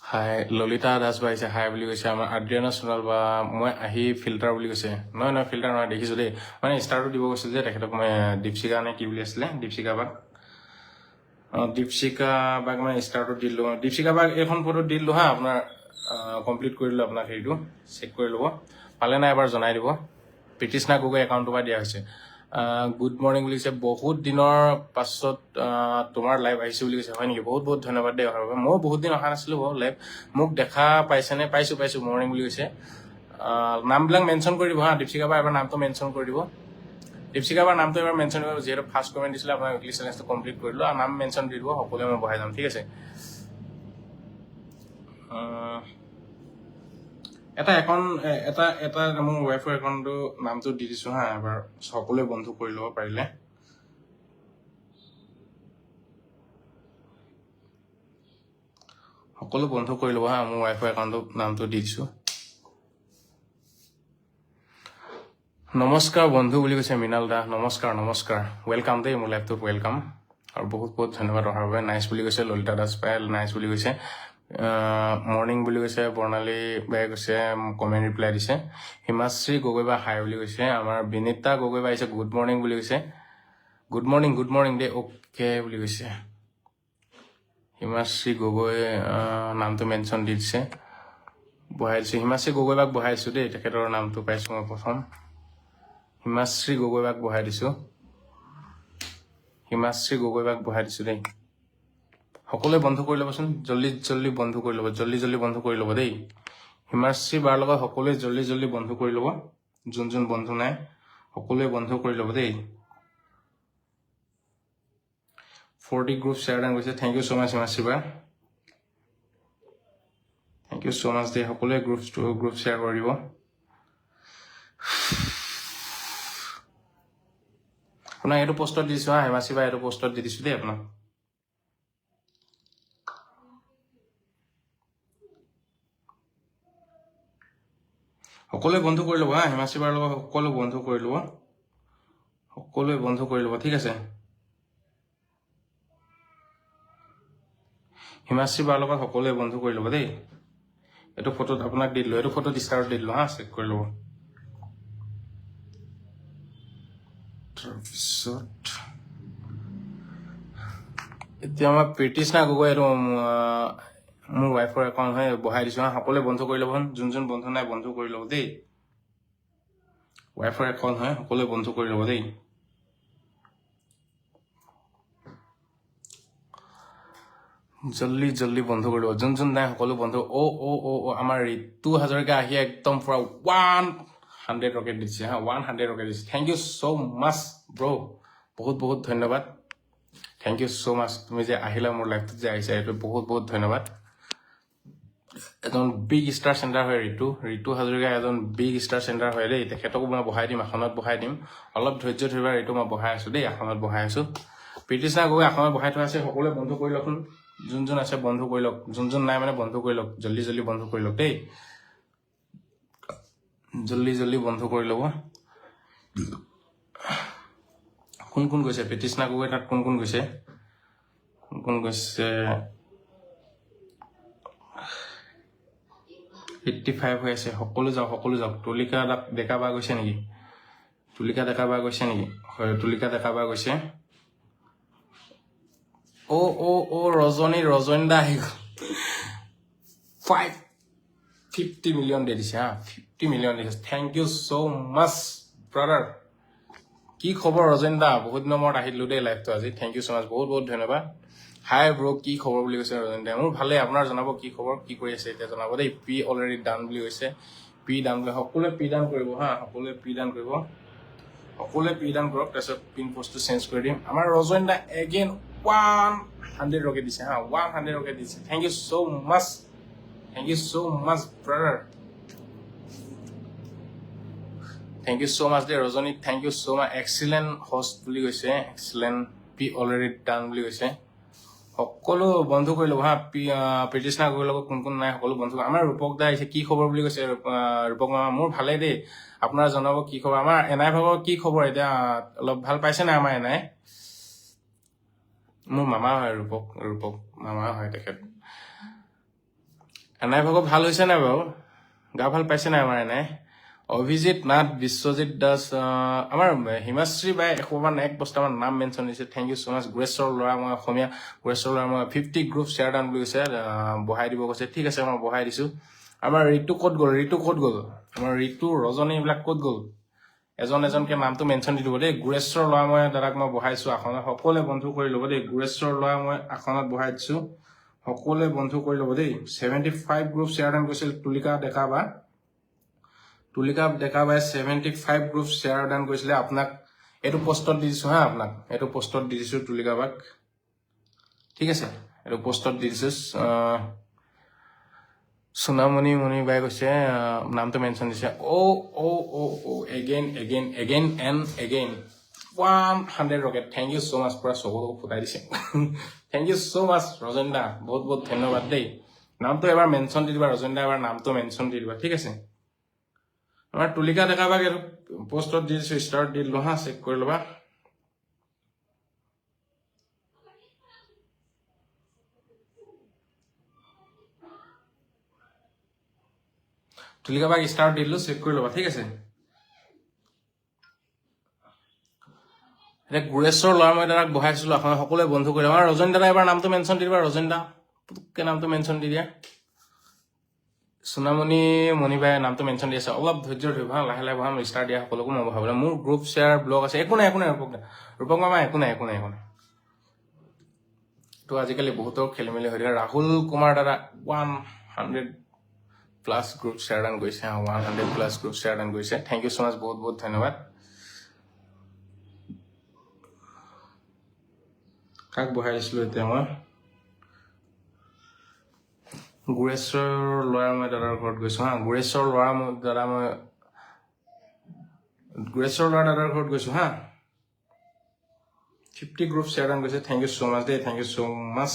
Speaker 10: হাই ললিতা দাস বা আহিছে, হাই বুলি কৈছে। আমাৰ আদ্ৰিয়ানা সোণাল বা মই আহি ফিল্টাৰ বুলি কৈছে। নহয় ফিল্টাৰ নহয়, দেখিছোঁ দেই, মানে ষ্টাৰটো দিব গৈছিল যে তেখেতক মই দীপশিকা নে কি বুলি আছিলে, দীপশিকা বাক মানে ষ্টাৰটো দি দিলোঁ। দীপশিকা বাক এইখন ফটো দি দিলোঁ হা, আপোনাৰ কমপ্লিট কৰি দিলোঁ, আপোনাক হেৰিটো চেক কৰি ল'ব, পালে নাই এবাৰ জনাই দিব। প্ৰীতিষ্ণা গগৈ একাউণ্টৰ পৰা দিয়া হৈছে। গুড মৰ্ণিং বুলি কৈছে, বহুত দিনৰ পাছত তোমাৰ লাইভ আহিছোঁ বুলি কৈছে। হয় নেকি? বহুত বহুত ধন্যবাদ দেই অহাৰ বাবে। ময়ো বহুত দিন অহা নাছিলোঁ বাৰু লাইভ, মোক দেখা পাইছেনে? পাইছোঁ। মৰ্ণিং বুলি কৈছে। নামবিলাক মেনশ্যন কৰি দিব হা, দীপশিকা বা এবাৰ নামটো মেনশ্যন কৰি দিব। দীপশিকা বাৰ নামটো এবাৰ মেনশ্যন কৰিব, যিহেতু ফাৰ্ষ্ট কমেণ্ট দিছিলে আপোনাৰ উইকলি চেলেঞ্জটো কমপ্লিট কৰিলোঁ, আৰু নাম মেনশ্যন দি দিব, সকলোৱে মই বহাই যাম, ঠিক আছে। এটা মোৰ ৱাইফৰ একাউণ্টটো নামটো দি দিছোঁ হা, এবাৰ সকলোৱে বন্ধু কৰি ল'ব পাৰিলে। সকলো বন্ধু কৰি ল'ব হা, মোৰ ৱাইফৰ একাউণ্টটো নামটো দি দিছোঁ। নমস্কাৰ বন্ধু বুলি কৈছে মৃণাল দা, নমস্কাৰ। ৱেলকাম দেই, মোৰ লাইভটোত ৱেলকাম, আৰু বহুত বহুত ধন্যবাদ অহাৰ বাবে। নাইচ বুলি কৈছে ললিতা দাস পাই, নাইচ বুলি কৈছে। মৰ্ণিং বুলি কৈছে বৰ্ণালী বাই কৈছে, কমেণ্ট ৰিপ্লাই দিছে। হিমাশ্ৰী গগৈ বা হাই বুলি কৈছে। আমাৰ বিনীতা গগৈ বা আহিছে, গুড মৰ্ণিং বুলি কৈছে। গুড মৰ্ণিং দেই, অ'কে বুলি কৈছে। হিমাশ্ৰী গগৈ নামটো মেনশ্যন দি দিছে, বহাই দিছোঁ। হিমাশ্ৰী গগৈ বাক বহাই দিছোঁ দেই, তেখেতৰ নামটো পাইছোঁ মই প্ৰথম। হিমাশ্ৰী গগৈ বাক বহাই দিছোঁ দেই। সকলোৱে বন্ধ কৰি ল'বচোন, জল্দি বন্ধ কৰি ল'ব, জল্দি বন্ধ কৰি ল'ব দেই। হিমাশ্ৰী বাৰ লগত সকলোৱে জল্দি বন্ধ কৰি ল'ব, যোন বন্ধু নাই সকলোৱে বন্ধ কৰি ল'ব দেই। 40 গ্ৰুপ শ্বেয়াৰ ডান কৰিছে, থেংক ইউ ছ' মাছ হিমাশ্ৰী বা, থেংক ইউ ছ' মাছ দেই। সকলোৱে গ্ৰুপ শ্বেয়াৰ কৰি দিব। আপোনাক এইটো পোষ্টত দি দিছোঁ হা, হিমাশ্ৰী বা এইটো পোষ্টত দি দিছোঁ দেই আপোনাক। সকলোৱে বন্ধ কৰি ল'ব হা, হিমাশ্ৰী বাৰ লগত সকলোৱে বন্ধ কৰি ল'ব, ঠিক আছে। হিমাশ্ৰী বাৰ লগত সকলোৱে বন্ধ কৰি ল'ব দেই। এইটো ফটোত আপোনাক দি দিলোঁ, এইটো ফটোত ষ্টাৰত দি দিলোঁ হা, চেক কৰি ল'ব। তাৰপিছত এতিয়া মই প্ৰীতিষ্ণা গগৈ, এইটো মোৰ ৱাইফৰ একাউণ্ট হয়, বহাই দিছোঁ হা, সকলোৱে বন্ধ কৰি ল'ব, যোন বন্ধু নাই বন্ধ কৰি ল'ব দেই। ৱাইফৰ একাউণ্ট হয়, সকলোৱে বন্ধ কৰি ল'ব দেই। জল্দি বন্ধ কৰি ল'ব, যোন নাই সকলো বন্ধ। আমাৰ ঋতু হাজৰিকা আহি একদম পুৰা 100 ৰকেট দিছে হা, 100 ৰকেট দিছে। থেংক ইউ ছ' মাছ ব্ৰ, বহুত ধন্যবাদ। থেংক ইউ ছ' মাছ, তুমি যে আহিলা মোৰ লাইফটোত যে আহিছা, এইটো বহুত ধন্যবাদ। এজন বিগ ষ্টাৰ চেণ্টাৰ হয় ঋতু হাজৰিকা, এজন বিগ ষ্টাৰ চেণ্টাৰ হয় দেই। তেখেতকো মই বহাই দিম, আসনত বহাই দিম। অলপ ধৈৰ্য ধৰিবা, ঋতু মই বহাই আছোঁ দেই, আসনত বহাই আছোঁ। প্ৰীতিষ্ণা গগৈ আসনত বহাই থোৱা আছে, সকলোৱে বন্ধ কৰি লওকচোন। যোন আছে বন্ধ কৰি লওক, যোন নাই মানে বন্ধ কৰি লওক, জল্দি বন্ধ কৰি লওক দেই। জল্দি বন্ধ কৰি ল'ব। কোন গৈছে প্ৰীতিষ্ণা গগৈ তাত, কোন গৈছে 85 হৈ আছে। সকলো যাওক। তুলিকা ডেকা বা গৈছে নেকি? হয়, তুলিকা ডেকা বা গৈছে। ৰজনী দা আহি গ'ল। 50 মিলিয়ন দি দিছে হা, 50 মিলিয়ন দিছে। Thank you so' much brother. কি খবৰ ৰজনী দা, বহুত দিনৰ মূৰত আহিলোঁ দেই লাইভটো আজি। থেংক ইউ ছ' মাছ, বহুত ধন্যবাদ। হাই ব্ৰ, কি খবৰ বুলি কৈছে ৰজনী দা। মোৰ ভালেই, আপোনাৰ জনাব কি খবৰ, কি কৰি আছে এতিয়া জনাব দেই। পি অলৰেডি ডান বুলি কৈছে, পি ডান বুলি, সকলোৱে পি ডান কৰিব হা, সকলোৱে পি ডান কৰক। তাৰপিছত পিন পষ্টটো চেঞ্জ কৰি দিম। আমাৰ ৰজনী দা এগেইন 100 ৰকেট দিছে হা, 100 ৰকেট দিছে। Thank you so' much brother. Thank you so' much দেই ৰজনী, thank you so' much. Excellent host বুলি কৈছে, এক্সিলেণ্ট। পি অলৰেডি ডান বুলি কৈছে। সকলো বন্ধু কৰি ল'ব হা প্ৰীতিষ্ণা কৰি ল'ব কোন কোন নাই সকলো বন্ধু আমাৰ ৰূপক দা আহিছে কি খবৰ বুলি কৈছে ৰূপক মামা মোৰ ভালেই দেই আপোনাৰ জনাব কি খবৰ আমাৰ এনাই ভাগৰ কি খবৰ এতিয়া অলপ ভাল পাইছে নাই আমাৰ এনাই মোৰ মামা হয় ৰূপক মামা হয় তেখেত এনাই ভাগৰ ভাল হৈছে নাই বাৰু গা ভাল পাইছে নাই আমাৰ এনাই অভিজিত নাথ বিশ্বজিৎ দাস আমাৰ হিমাশ্ৰী বাই এশমান এক বস্তামান নাম মেনশ্যন দিছে থেংক ইউ ছ' মাছ গুৰেশ্বৰ ল'ৰা মই অসমীয়া গুৰেশ্বৰ ল'ৰা মই 50 গ্ৰুপ শ্বেয়াৰ ডাউন বুলি কৈছে বহাই দিব কৈছে ঠিক আছে মই বহাই দিছো আমাৰ ঋতু ক'ত গ'ল আমাৰ ঋতু ৰজনী এইবিলাক ক'ত গ'ল এজনকে নামটো মেনশ্যন দি দিব দেই গুৰেশ্বৰ ল'ৰা মই দাদাক মই বহাইছো আসনত সকলোৱে বন্ধু কৰি ল'ব দেই গুৰেশ্বৰ ল'ৰা মই আসনত বহাই দিছো সকলোৱে বন্ধু কৰি ল'ব দেই 75 গ্ৰুপ শ্বেয়াৰ ডাউন কৰিছিল তুলিকা ডেকা বাই 75 গ্ৰুপ শ্বেয়াৰ ডাউন কৰিছিলে আপোনাক এইটো পোষ্টত দি দিছো হা আপোনাক এইটো পোষ্টত দি দিছো তুলিকা বাক ঠিক আছে এইটো পোষ্টত দি দিছো সোনামণি মণি বাই কৈছে নামটো মেনশ্যন দিছে again and again 100 rocket thank you so' much পুৰা চকু ফুটাই দিছে থেংক ইউ ছ' মাছ ৰজন দা বহুত বহুত ধন্যবাদ দেই নামটো এবাৰ মেনশ্যন দি দিবা ৰজন দা এবাৰ নামটো মেনশ্যন দি দিবা ঠিক আছে আমাৰ তুলিকা ডেকা বাক এইটো পোষ্টত দি দিছো ষ্টাৰ্ট দি দিলো হা চেক কৰি ল'বা তুলিকা বাক ষ্টাৰ্ট দি দিলো চেক কৰি ল'বা ঠিক আছে এতিয়া গুৰেশ্বৰ ল'ৰা মই দাদাক বহাইছিলো আপোনাৰ সকলোৱে বন্ধু কৰি আমাৰ ৰজন দাদা এবাৰ নামটো মেনশ্যন দি দিবা ৰজন দা পুতুককে নামটো মেনশ্যন দি দিয়া সোনামণি মণিবাই নামটো মেনশ্যন দি আছে অলপ ধৈৰ্য ধৰিব হা লাহে লাহে বহাম ষ্টাৰ্ট দিয়া সকলোকো মই বহাবলৈ মোৰ গ্ৰুপ শ্বেয়াৰ ব্লগ আছে একো নাই ৰূপক মামা একো নাই তো আজিকালি বহুতৰ খেলি মেলি হৈ থাকে ৰাহুল কুমাৰ দাদা 100+ গ্ৰুপ শ্বেয়াৰ ডাউন কৰিছে 100+ গ্ৰুপ শ্বেয়াৰ ডাউন কৰিছে থেংক ইউ ছ' মাছ বহুত বহুত ধন্যবাদ কাক বহাই দিছিলো এতিয়া মই গুৰেশ্বৰ ল'ৰা মই দাদাৰ ঘৰত গৈছো হা গুৰেশ্বৰ ল'ৰা দাদাৰ ঘৰত গৈছো হা 50 গ্ৰুপ শ্বেয়াৰ ডাউন কৰিছে থেংক ইউ ছ' মাছ দেই থেংক ইউ ছ' মাছ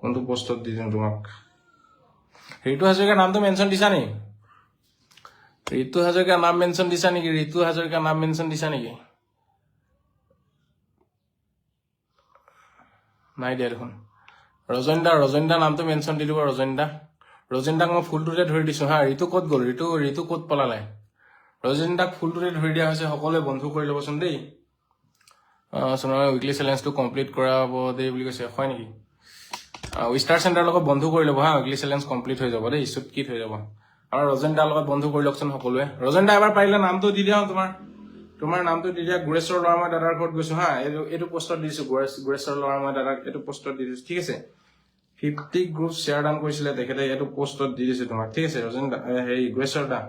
Speaker 10: কোনটো পোষ্টত দি দিম তোমাক ঋতু হাজৰিকাৰ নামটো মেনশ্যন দিছা নেকি ঋতু হাজৰিকাৰ নাম মেনশ্যন দিছা নেকি নাই দিয়া দেখোন ৰজন দা নামটো মেনশ্যন দি দিব ৰজন দাক মই ফুলটোতে ধৰি দিছো হা ঋতু ক'ত গ'ল ঋতু ক'ত পলালে ৰজন দাক ফুলটোতে ধৰি দিয়া হৈছে সকলোৱে বন্ধু কৰি ল'বচোন দেই সোণামে উইকলি চেলেঞ্জটো কমপ্লিট কৰাব দেই বুলি কৈছে হয় নেকি ষ্টাৰ চেণ্টাৰৰ লগত বন্ধু কৰি ল'ব হা উইকলি চেলেঞ্জ কমপ্লিট হৈ যাব দেই চুটকিট হৈ যাব আমাৰ ৰজন দাৰ লগত বন্ধু কৰি লওকচোন সকলোৱে ৰজন দা এবাৰ পাৰিলে নামটো দি দিয়া তোমাৰ নামটো দি দিয়া গুৰেশ্বৰ ল'ৰা মই দাদাৰ ঘৰত গৈছো হা এইটো পোষ্টত দি দিছো গুৰেশ্বৰ ল'ৰা মই দাদাক এইটো পোষ্টত দি দিছো ঠিক আছে 50 গ্ৰুপ শ্বেয়াৰ ডাউন কৰিছিলে তেখেতে এইটো পোষ্টত দি দিছো তোমাক ঠিক আছে ৰজন দা হেৰি গুৰেশ্বৰ দা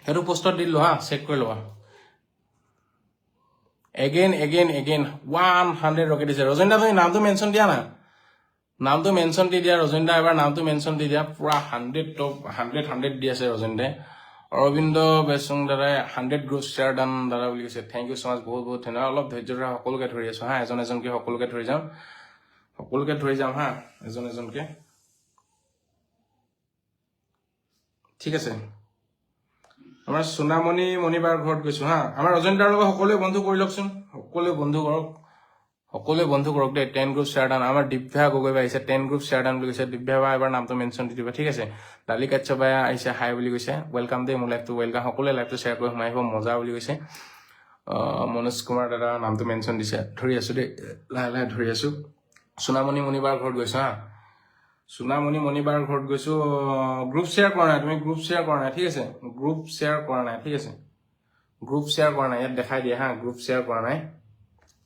Speaker 10: সেইটো পোষ্টত দি দিলো হা চেক কৰি ল'বা এগেইন 100 ৰকেট দিছে ৰজন দা তুমি নামটো মেনশ্যন দিয়া না নামটো মেনশ্যন দি দিয়া ৰজন দা এবাৰ নামটো মেনশ্যন দি দিয়া পুৰা 100 দি আছে ৰজন দাই অৰবিন্দ বেচুং দাদাই 100 গ্ৰুপ শ্বেয়াৰ ডাউন দাদা বুলি কৈছে থেংক ইউ ছ' মাছ বহুত বহুত ধন্যবাদ অলপ ধৈৰ্য ধৰা সকলোকে ধৰি আছো হা এজনকে সকলোকে ধৰি যাম হা এজনকে ঠিক আছে আমাৰ সোনামণি মণিবাৰ ঘৰত গৈছো হা আমাৰ ৰজন দাৰ লগত সকলোৱে বন্ধু কৰি লওকচোন সকলোৱে বন্ধু কৰক দেই 10 গ্ৰুপ শ্বেয়াৰ ডাউন আমাৰ দিব্যা গগৈ আহিছে 10 গ্ৰুপ শ্বেয়াৰ ডাউন বুলি কৈছে দিব্যা বা এবাৰ নামটো মেনশ্যন দি দিবা ঠিক আছে দালি কাচ্চবাই আহিছে হাই বুলি কৈছে ৱেলকাম দেই মোৰ লাইভটো ৱেলকাম সকলোৱে লাইভটো শ্বেয়াৰ কৰি সোমাই আহিব মজা বুলি কৈছে মনোজ কুমাৰ দাদা নামটো মেনশ্যন দিছে ধৰি আছো দেই লাহে লাহে ধৰি আছো সোনামণি মণিবাৰ ঘৰত গৈছো হা সোনামণি মণিবাৰ ঘৰত গৈছো গ্ৰুপ শ্বেয়াৰ কৰা নাই তুমি গ্ৰুপ শ্বেয়াৰ কৰা নাই ঠিক আছে গ্ৰুপ শ্বেয়াৰ কৰা নাই ইয়াত দেখাই দিয়ে হা গ্ৰুপ শ্বেয়াৰ কৰা নাই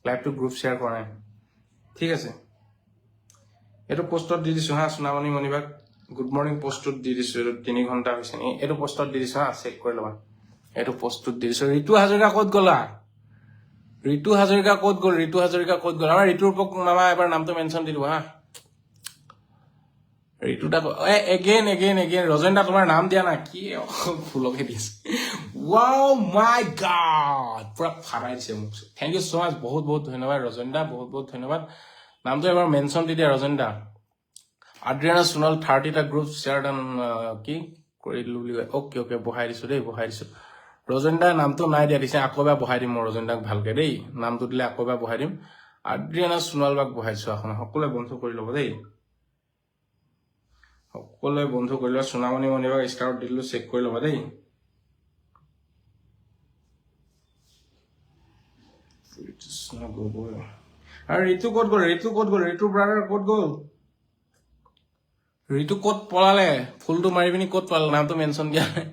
Speaker 10: লাইভটো গ্ৰুপ শ্বেয়াৰ কৰা নাই ঠিক আছে এইটো পোষ্টত দি দিছো হা সোনামণি মণিবাক গুড মৰ্ণিং পোষ্টত দি দিছো এইটো 3 ঘণ্টা হৈছে নেকি এইটো পোষ্টত দি দিছো হা চেক কৰি ল'বা এইটো পোষ্টত দি দিছো ঋতু হাজৰিকা ক'ত গ'ল আমাৰ ঋতুৰ মামা এবাৰ নামটো মেনশ্যন দি দিব হা ঋতু দা এগেইন ৰজেন দা তোমাৰ নাম দিয়া না কি ফুলকে দিছে ৱাও মাই গড পুৰা ফাৰাই দিছে মোক থেংক ইউ ছ' মাছ বহুত বহুত ধন্যবাদ ৰজেন দা বহুত বহুত ধন্যবাদ নামটো এবাৰ মেনশ্যন দি দিয়া ৰজেন দা আদ্ৰিয়ানা সোণাল 30টা গ্ৰুপ শ্বেয়াৰ ডান কি কৰি দিলো বুলি কয় অ'কে বহাই দিছো দেই বহাই দিছো ৰজেন দাৰ নামটো নাই দিয়া দিছে আকৌ এবাৰ বহাই দিম মই ৰজেন দাক ভালকে দেই নামটো দিলে আকৌ এবাৰ বহাই দিম আদ্ৰিয়ানা সোণাল বাক বহাই দিছো এখন সকলোৱে বন্ধু কৰি ল'ব দেই সকলোৱে বন্ধু কৰি লোৱা সোণামণি মণিবাক ষ্টাৰত দিলো চেক কৰি ল'বা দেই আৰু ঋতু ক'ত গ'ল ঋতুৰ ব্ৰাদাৰ ক'ত গ'ল ঋতু ক'ত পলালে ফুলটো মাৰি পিনি ক'ত পলালে নামটো মেনশ্যন দিয়া নাই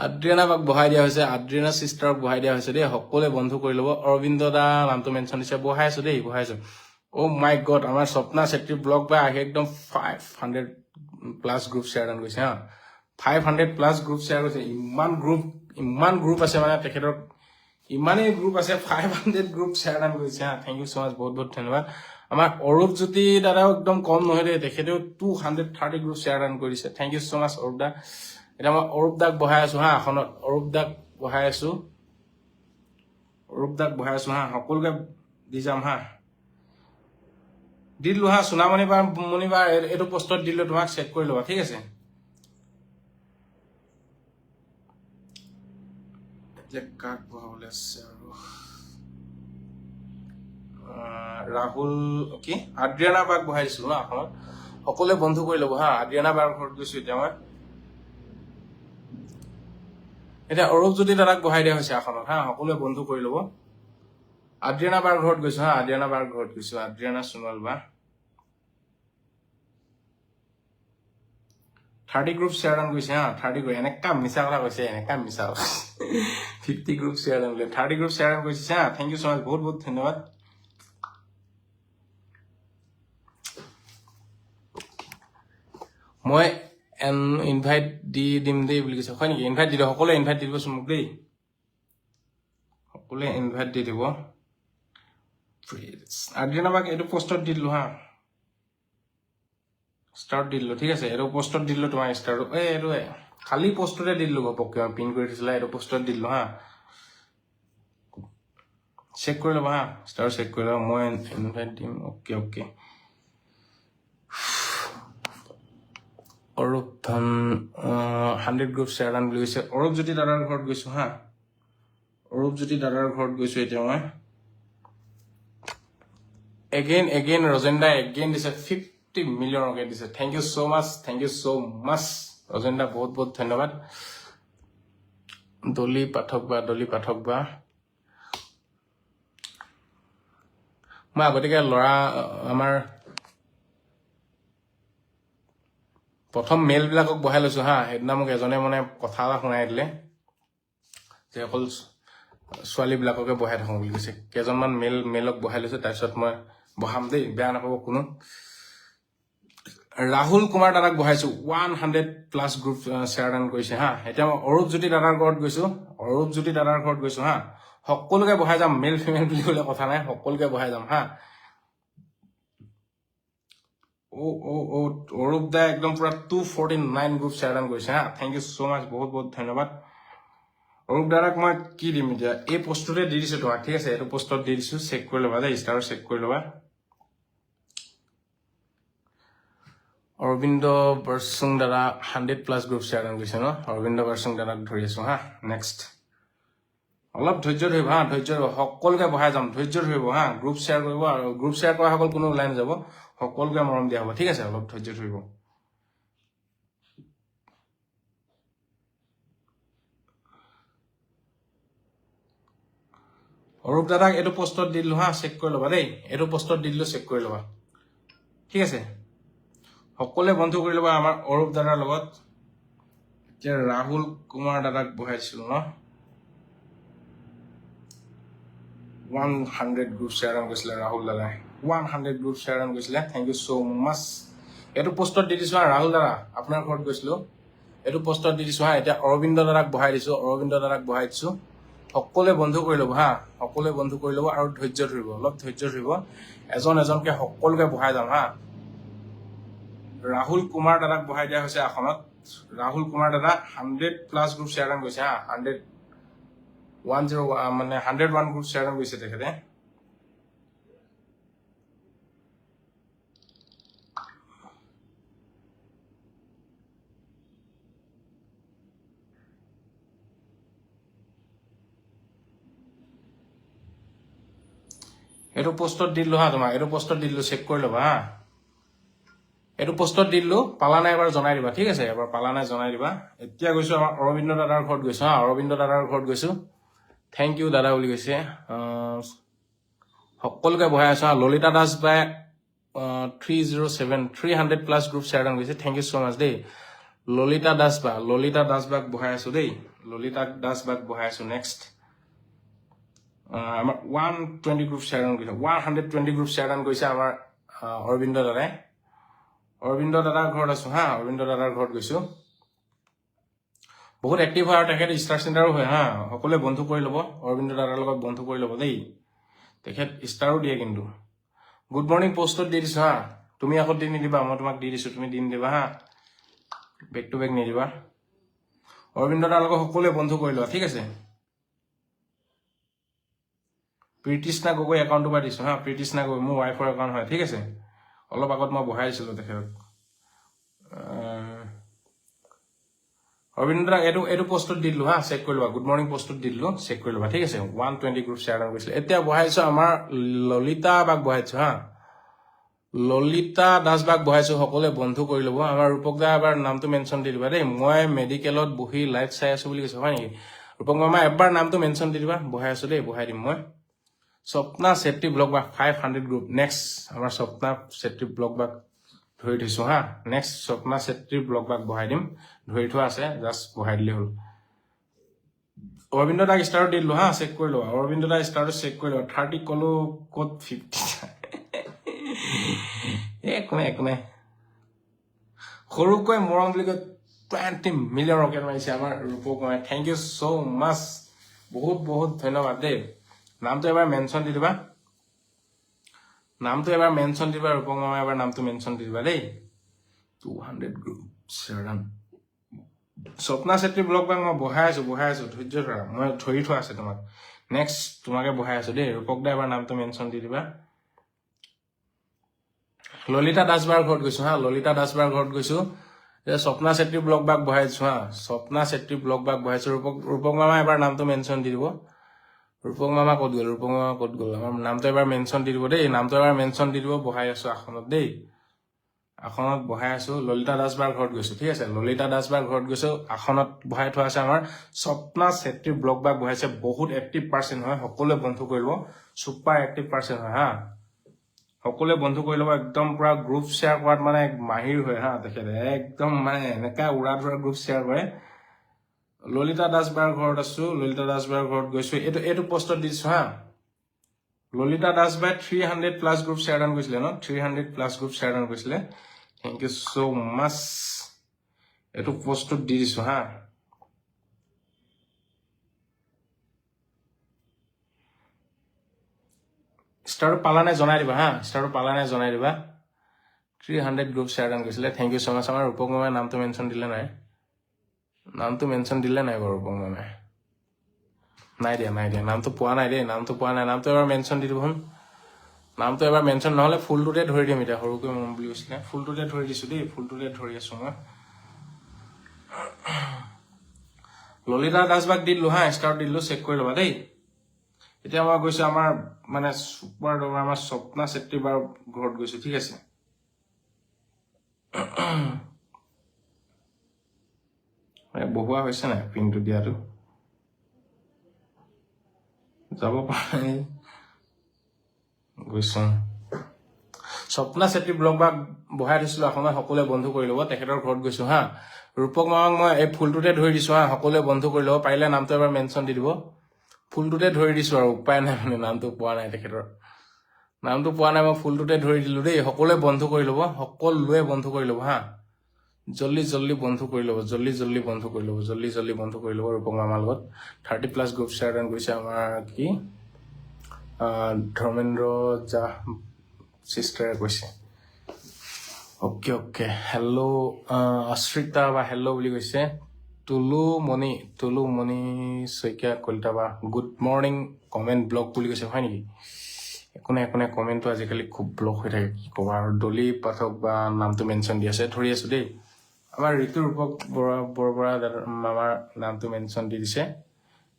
Speaker 10: আদ্ৰিয়ানা বাক বহাই দিয়া হৈছে আদ্ৰিয়ানা চিষ্টাৰক বহাই দিয়া হৈছে দেই সকলোৱে বন্ধু কৰি ল'ব অৰবিন্দ দা নামটো মেনশ্যন দিছে বহাই আছো দেই বহাই আছো অ' মাই গড আমাৰ স্বপ্না চেত্ৰী ব্লগ বা আহি একদম 500+ গ্ৰুপ শ্বেয়াৰ ডান কৰিছে হা 500+ গ্ৰুপ শ্বেয়াৰ কৰিছে ইমান গ্ৰুপ আছে মানে তেখেতৰ ইমানেই গ্ৰুপ আছে 500 গ্ৰুপ শ্বেয়াৰ ডান কৰিছে হা থেংক ইউ ছ' মাছ বহুত বহুত ধন্যবাদ আমাৰ অৰূপ জ্যোতি দাদাও একদম কম নহয় দেই তেখেতেও 230 গ্ৰুপ শ্বেয়াৰ ডান কৰিছে থেংক ইউ ছ' মাছ অৰূপ দা এতিয়া মই অৰূপ দাক বহাই আছো হা আসনত অৰূপ দাক বহাই আছো হা সকলোকে দি যাম হা দিলো হা সোণামণি মণিবাৰ এইটো পোষ্টত দিলো তোমাক চেক কৰি ল'বা ঠিক আছে কাক বহাবলৈ আছে আৰু ৰাহুল কি আদ্ৰিয়ানা বাক বহাই দিছো হা আসনত সকলোৱে বন্ধু কৰি ল'ব হা আদ্ৰিয়ানা বাৰ ঘৰত গৈছো এতিয়া মই এতিয়া অৰূপ জ্যোতি দাদাক বহাই দিয়া হৈছে আসনত হা সকলোৱে বন্ধু কৰি ল'ব আদ্ৰিয়ানা বাৰ ঘৰত গৈছো হা আদ্ৰিয়ানা সোণাল বা 30 গ্ৰুপ শ্বেয়াৰ ডান কৰিছে হা 30 গ্ৰুপ এনেকা মিছা কথা কৈছে 50 গ্ৰুপ শ্বেয়াৰ ডান 30 গ্ৰুপ শ্বেয়াৰ ডান কৰিছে হা থেংক ইউ ছ' মাছ বহুত বহুত ধন্যবাদ মই ইনভাইট দি দিম দেই বুলি কৈছে হয় নেকি ইনভাইট দি দিব সকলোৱে ইনভাইট দি দিবচোন মোক দেই সকলোৱে ইনভাইট দি দিব আদ্ৰিয়ানা বাক এইটো পোষ্টত দি দিলো হা ষ্টাৰ্ট দি দিলো ঠিক আছে এইটো পোষ্টত দি দিলো তোমাৰ ষ্টাৰটো এইটো খালী পোষ্টতে দি দিলো ঘপককে পিন কৰি দিছিলা এইটো পোষ্টত দি দিলো হা চেক কৰি ল'বা হা ষ্টাৰ চেক কৰি ল'বা মই ইনভাইট দিম অ'কে অৰূপ ধন 100 গ্ৰুপ শ্বেয়াৰ ডান বুলি কৈছে অৰূপ জ্যোতি দাদাৰ ঘৰত গৈছো হা এতিয়া মই এগেইন ৰজেন দা এগেইন দিছে 50 মিলিয়ন ৰকেট দিছে thank you so' much Rajen দা বহুত বহুত ধন্যবাদ দলি পাঠক বা মই আগতীয়াকে ল'ৰা আমাৰ প্ৰথম মেল বিলাকক বহাই লৈছো হা সেইদিনা মোক এজনে মানে কথা এটা শুনাই দিলে যে অকল ছোৱালী বিলাককে বহাই থাকো বুলি কৈছে কেইজনমান মেলক বহাই লৈছো তাৰপিছত মই বহাম দেই বেয়া নাপাব কোনো ৰাহুল কুমাৰ দাদাক বহাইছো 100+ গ্ৰুপ শ্বেয়াৰ ডান কৰিছে হা এতিয়া মই অৰূপ জ্যোতি দাদাৰ ঘৰত গৈছো হা সকলোকে বহাই যাম মেল ফিমেল বুলি ক'লে কথা নাই সকলোকে বহাই যাম হা অৰূপ দা একদম পুৰা 249 গ্ৰুপ শ্বেয়াৰ ডান কৰিছে হা থেংক ইউ ছ' মাছ বহুত বহুত ধন্যবাদ অৰূপ দাদাক মই কি দিম এতিয়া এই পোষ্টটোতে দি দিছো তোমাক ঠিক আছে এইটো পোষ্টত দি দিছো চেক কৰি ল'বা দেই ষ্টাৰ চেক কৰি ল'বা অৰবিন্দ বৰচুং দাদা 100+ গ্ৰুপ শ্বেয়াৰ ডান কৰিছে ন অৰবিন্দ বৰচুং দাদাক ধৰি আছো হা নেক্সট অলপ ধৈৰ্য ধৰিব হা সকলোকে বহাই যাম ধৈৰ্য ধৰিব হা গ্ৰুপ শ্বেয়াৰ কৰিব আৰু গ্ৰুপ শ্বেয়াৰ কৰা সকল কোনো ওলাই নাযাব সকলোকে মৰম দিয়া হ'ব ঠিক আছে অলপ ধৈৰ্য ধৰিব অৰূপ দাদাক এইটো পোষ্টত দি দিলো হা চেক কৰি ল'বা দেই এইটো পোষ্টত দি দিলো চেক কৰি ল'বা ঠিক আছে সকলোৱে বন্ধু কৰি ল'বা আমাৰ অৰূপ দাদাৰ লগত এতিয়া ৰাহুল কুমাৰ দাদাক বহাইছিলো ন 100 গ্ৰুপ শ্বেয়াৰ ডান কৰিছিলে ৰাহুল দাদাই 100 গ্ৰুপ শ্বেয়াৰ ডান কৰিছিলে থেংক ইউ ছ' মাছ এইটো পোষ্টত দি দিছো হা ৰাহুল দাদা আপোনাৰ ঘৰত গৈছিলো এইটো পোষ্টত দি দিছো হা এতিয়া অৰবিন্দ দাদাক বহাই দিছো সকলোৱে বন্ধু কৰি ল'ব হা আৰু ধৈৰ্য ধৰিব অলপ ধৈৰ্য ধৰিব এজন এজনকে সকলোকে বহাই যাম হা ৰাহুল কুমাৰ দাদাক বহাই দিয়া হৈছে আসনত। ৰাহুল কুমাৰ দাদা 100+ গ্ৰুপ শ্বেয়াৰ ডাউন কৰিছে হা, 101 গ্ৰুপ শ্বেয়াৰ ডাউন কৰিছে তেখেতে। এইটো পোষ্টত দিলো হা তোমাক, এইটো পোষ্টত দিলো, চেক কৰি ল'বা হা। এইটো পোষ্টত দিলো, পালা নাই এবাৰ জনাই দিবা, ঠিক আছে? এবাৰ পালা নাই জনাই দিবা। এতিয়া গৈছো আমাৰ অৰবিন্দ দাদাৰ ঘৰত গৈছো হা, অৰবিন্দ দাদাৰ ঘৰত গৈছো। থেংক ইউ দাদা বুলি কৈছে। সকলোকে বহাই আছো হা। Lalita Das by 307 group share down কৰিছে। থেংক ইউ ছ' মাছ দেই। ললিতা দাস বাক বহাই আছো দেই, ললিতা দাস বাক বহাই আছো। নেক্সট আমাৰ 120 গ্ৰুপ শ্বেয়াৰ ডাউন কৰিছে, 120 গ্ৰুপ শ্বেয়াৰ ডাউন কৰিছে আমাৰ অৰবিন্দ দাদাই। অৰবিন্দ দাদাৰ ঘৰত আছো হা, অৰবিন্দ দাদাৰ ঘৰত গৈছো। বহুত এক্টিভ হয় আৰু তেখেত ষ্টাৰ চেণ্টাৰো হয় হা। সকলোৱে বন্ধু কৰি ল'ব, অৰবিন্দ দাদাৰ লগত বন্ধু কৰি ল'ব দেই। তেখেত ষ্টাৰো দিয়ে কিন্তু। গুড মৰ্ণিং পোষ্টত দি দিছো হা, তুমি আকৌ দি নিদিবা, মই তোমাক দি দিছো, তুমি দি নিদিবা হা, বেক টু বেক নিদিবা। অৰবিন্দ দাদাৰ লগত সকলোৱে বন্ধু কৰি লোৱা, ঠিক আছে? প্ৰীতিষ্ণা গগৈ একাউণ্টৰ পৰা দিছো হা, প্ৰীতিষ্ণা গগৈ মোৰ ৱাইফৰ একাউণ্ট হয়, ঠিক আছে? অলপ আগত মই বহাই দিছিলো তেখেতক। অৰবিন্দ দাদাক এইটো পোষ্টত দি দিলো হা, চেক কৰি ল'বা। গুড মৰ্ণিং পোষ্টত দি দিলো, চেক কৰি ল'বা, ঠিক আছে? 120 গ্ৰুপ শ্বেয়াৰ ডাউন কৰিছিলে। এতিয়া বহাইছো আমাৰ ললিতা বাক বহাইছো হা, ললিতা দাস বাক বহাইছো, সকলোৱে বন্ধু কৰি ল'ব। আমাৰ ৰূপক দা এবাৰ নামটো মেনশ্যন দি দিবা দেই। মই মেডিকেলত বহি লাইভ চাই আছো বুলি কৈছো, হয় নেকি? ৰূপক মামা এবাৰ নামটো মেনশ্যন দি দিবা, বহাই আছো দেই, বহাই দিম মই। স্বপ্না চেত্ৰী ব্লগ বাক 500 গ্ৰুপ। নেক্সট আমাৰ স্বপ্না চেত্ৰী ব্লগ বাক ধৰি থৈছো হা। নেক্সট স্বপ্না চেত্ৰী ব্লগ বাক বহাই দিম, ধৰি থোৱা আছে, জাষ্ট বহাই দিলেই হ'ল। অৰবিন্দ দাক ষ্টাৰত দি দিলো হা, চেক কৰি লোৱা। অৰবিন্দ দা ষ্টাৰটো চেক কৰি লোৱা। 30 কলো ক'ত 50 একো নাই। সৰুকৈ মৰম বুলি কয় 20 মিলিয়ন ৰকেট মাৰিছে আমাৰ ৰূপক মামে। থেংক ইউ ছ' মাছ, বহুত ধন্যবাদ দেই। নামটো এবাৰ মেনশ্যন দি দিবা, ৰূপক মামা এবাৰ নামটো মেনশ্যন দি দিবা দেই। 200 group share down. Swapna Chetri blog বাক মই বহাই আছো, ধৈৰ্য ধৰা, মই ধৰি থোৱা আছে তোমাক। নেক্সট তোমাকে বহাই আছো দেই। ৰূপক দা এবাৰ নামটো মেনশ্যন দি দিবা। ললিতা দাস বাৰ ঘৰত গৈছো হা, ললিতা দাস বাৰ ঘৰত গৈছো। স্বপ্না চেত্ৰী ব্লগ বাক বহাইছো হা, স্বপ্না চেত্ৰী ব্লগ বাক বহাইছো। ৰূপক মামা এবাৰ নামটো মেনশ্যন দি দিব। ৰূপক মামা ক'ত গ'ল? আমাৰ নামটো এবাৰ মেনশ্যন দি দিব দেই, নামটো এবাৰ মেনশ্যন দি দিব। বহাই আছো আসনত দেই, আসনত বহাই আছো। ললিতা দাস বাৰ ঘৰত গৈছো, ঠিক আছে? ললিতা দাস বাৰ ঘৰত গৈছো, আসনত বহাই থোৱা আছে আমাৰ স্বপ্না চেত্ৰী ব্লগ বাক বহাইছে। বহুত এক্টিভ পাৰ্চন হয়, সকলোৱে বন্ধু কৰি ল'ব। ছুপাৰ এক্টিভ পাৰ্চন হয় হা, সকলোৱে বন্ধু কৰি ল'ব। একদম পুৰা গ্ৰুপ শ্বেয়াৰ কৰাত মানে মাহিৰ হয় হা তেখেতে, একদম মানে এনেকা উৰা ধৰা গ্ৰুপ শ্বেয়াৰ কৰে। ললিতা দাস বাৰ ঘৰত আছো, ললিতা দাস বাৰ ঘৰত গৈছো। এইটো পোষ্টত দিছো হা। Lalita Das by 300+ group share down কৰিছিলে ন, 300+ গ্ৰুপ শ্বেয়াৰ ডাউন কৰিছিলে। Thank you so' much. এইটো পোষ্টত দি দিছো হা। ষ্টাৰটো পালা নাই জনাই দিবা হা, ষ্টাৰটো পালা নাই জনাই দিবা। 300 গ্ৰুপ শ্বেয়াৰ ডাউন কৰিছিলে। থেংক ইউ ছ' মাছ। আমাৰ ৰূপক মামাই নামটো মেনশ্যন দিলে নাই, বাৰু ৰূপক মামাই নাই দিয়া, নামটো পোৱা নাই দেই, নামটো এবাৰ মেনশ্যন দি দিব। নামটো এবাৰ মেনশ্যন নহ'লে ফুলটোতে ধৰি দিম। এতিয়া সৰুকৈ মৰম বুলি কৈছিলে, ফুলটোতে ধৰি দিছো দেই, ফুলটোতে ধৰি আছো মই। ললিতা দাস বাক দি দিলো হা, ষ্টাৰত দি দিলো, চেক কৰি ল'বা দেই। এতিয়া মই গৈছো আমাৰ মানে ছুপাৰ ডুপাৰ আমাৰ স্বপ্না চেত্ৰী বাৰ ঘৰত গৈছো, ঠিক আছে? বহুৱা হৈছে নাই পিনটো দিয়াটো? যাব পাৰে গৈছো। স্বপ্না চেত্ৰী ব্লগ বাক বহাই থৈছিলো আসনত, সকলোৱে বন্ধু কৰি ল'ব। তেখেতৰ ঘৰত গৈছো হা। ৰূপক মামাক মই এই ফুলটোতে ধৰি দিছো হা, সকলোৱে বন্ধু কৰি ল'ব। পাৰিলে নামটো এবাৰ মেনশ্যন দি দিব। ফুলটোতে ধৰি দিছো আৰু উপায় নাই, মানে নামটো পোৱা নাই তেখেতৰ, নামটো পোৱা নাই। মই ফুলটোতে ধৰি দিলো দেই। সকলোৱে বন্ধু কৰি ল'ব, হা। জল্দি বন্ধু কৰি ল'ব, জল্দি বন্ধু কৰি ল'ব ৰূপক মামাৰ লগত। 30+ গ্ৰুপ শ্বেয়াৰ ডাউন কৰিছে আমাৰ কি ধৰ্মেন্দ্ৰ জা চিষ্টাৰে কৈছে। অ'কে অ'কে হেল্ল' অশ্ৰিতা বা হেল্ল' বুলি কৈছে তুলু মণি শইকীয়া কলিতা বা গুড মৰ্ণিং কমেণ্ট ব্লক বুলি কৈছে হয় নেকি একো নাই কমেণ্টটো আজিকালি খুব ব্লক হৈ থাকে কি ক'বা আৰু দলি পাঠক বা নামটো মেনশ্যন দি আছে ধৰি আছো দেই আমাৰ ঋতু ৰূপক বৰবৰা মামাৰ নামটো মেনশ্যন দি দিছে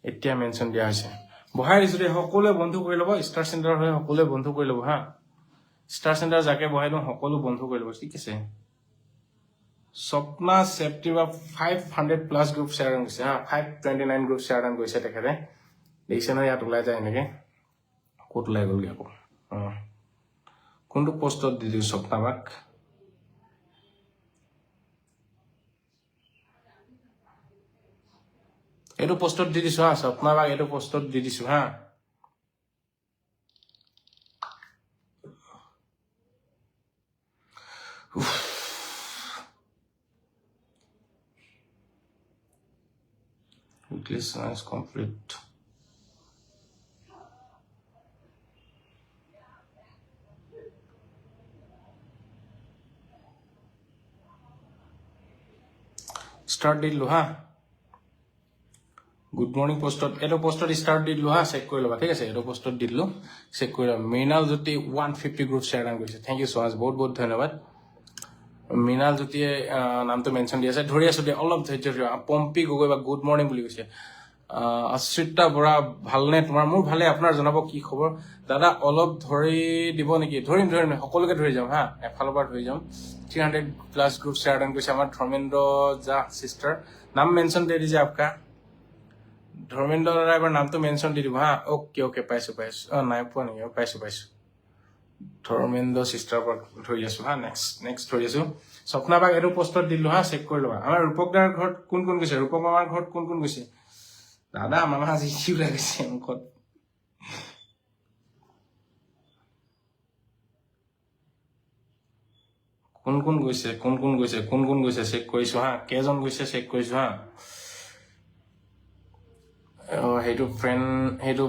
Speaker 10: এতিয়া মেনশ্যন দিয়া হৈছে বহাই দিছো দেই সকলোৱে বন্ধু কৰি ল'ব ষ্টাৰ চেণ্টাৰ হৈ সকলোৱে বন্ধু কৰি ল'ব হা ষ্টাৰ চেণ্টাৰ যাকে বহাই দিওঁ সকলো বন্ধু কৰি ল'ব ঠিক আছে Swapna September 500 plus group share গৈছে হা 529 গ্ৰুপ শ্বেয়াৰ গৈছে তেখেতে দেখিছে নহয় ইয়াত ওলাই যায় এনেকে ক'ত ওলাই গ'লগৈ আকৌ কোনটো পষ্টত দি দিওঁ স্বপ্নাবাক এইটো পষ্টত দি দিছো হা স্বপ্নাবাক এইটো পষ্টত দি দিছো হা weekly science complete start দিলো হা গুড মৰ্ণিং পোষ্টত এইটো পোষ্টত ষ্টাৰ্ট দি দিলো হা চেক কৰি ল'বা ঠিক আছে এইটো পোষ্টত দি দিলো চেক কৰি ল'বা মৃণাল জ্যোতি 150 গ্ৰুপ শ্বেয়াৰ ডান কৰিছে থেংক ইউ সো মাচ বহুত বহুত ধন্যবাদ মৃণাল জ্যোতিয়ে নামটো মেনশ্যন দি আছে ধৰি আছো দেই অলপ ধৈৰ্য ধৰিবা পম্পী গগৈ বা গুড মৰ্ণিং বুলি কৈছে অশ্ৰিতা বৰা ভালনে তোমাৰ মোৰ ভালে আপোনাৰ জনাব কি খবৰ দাদা অলপ ধৰি দিব নেকি ধৰিম সকলোকে ধৰি যাম হা এফালৰ পৰা ধৰি যাম 300 প্লাস গ্ৰুপ শ্বেয়াৰ ডান কৰিছে আমাৰ ধৰ্মেন্দ্ৰ জা সিস্টাৰ নাম মেনশ্যন দি দিছে আপকা ধৰ্মেন্দ্ৰ দাদা এবাৰ নামটো মেনশ্যন দি দিব হা অ'কে পাইছো নাই পোৱা নেকি পাইছো ধৰ্মেন্দ্ৰ সিস্টাৰ পৰা ধৰি আছো হা নেক্সট ধৰি আছো স্বপ্নাবাক এইটো পোষ্টত দিলো হা চেক কৰি ল'বা আমাৰ ৰূপক দাৰ ঘৰত কোন গৈছে ৰূপক মামাৰ ঘৰত কোন গৈছে দাদা মামা আজি কি ওলাই গৈছে মুখত কোন গৈছে চেক কৰিছো হা কেইজন গৈছে চেক কৰিছো হা সেইটো ফ্ৰেণ্ড সেইটো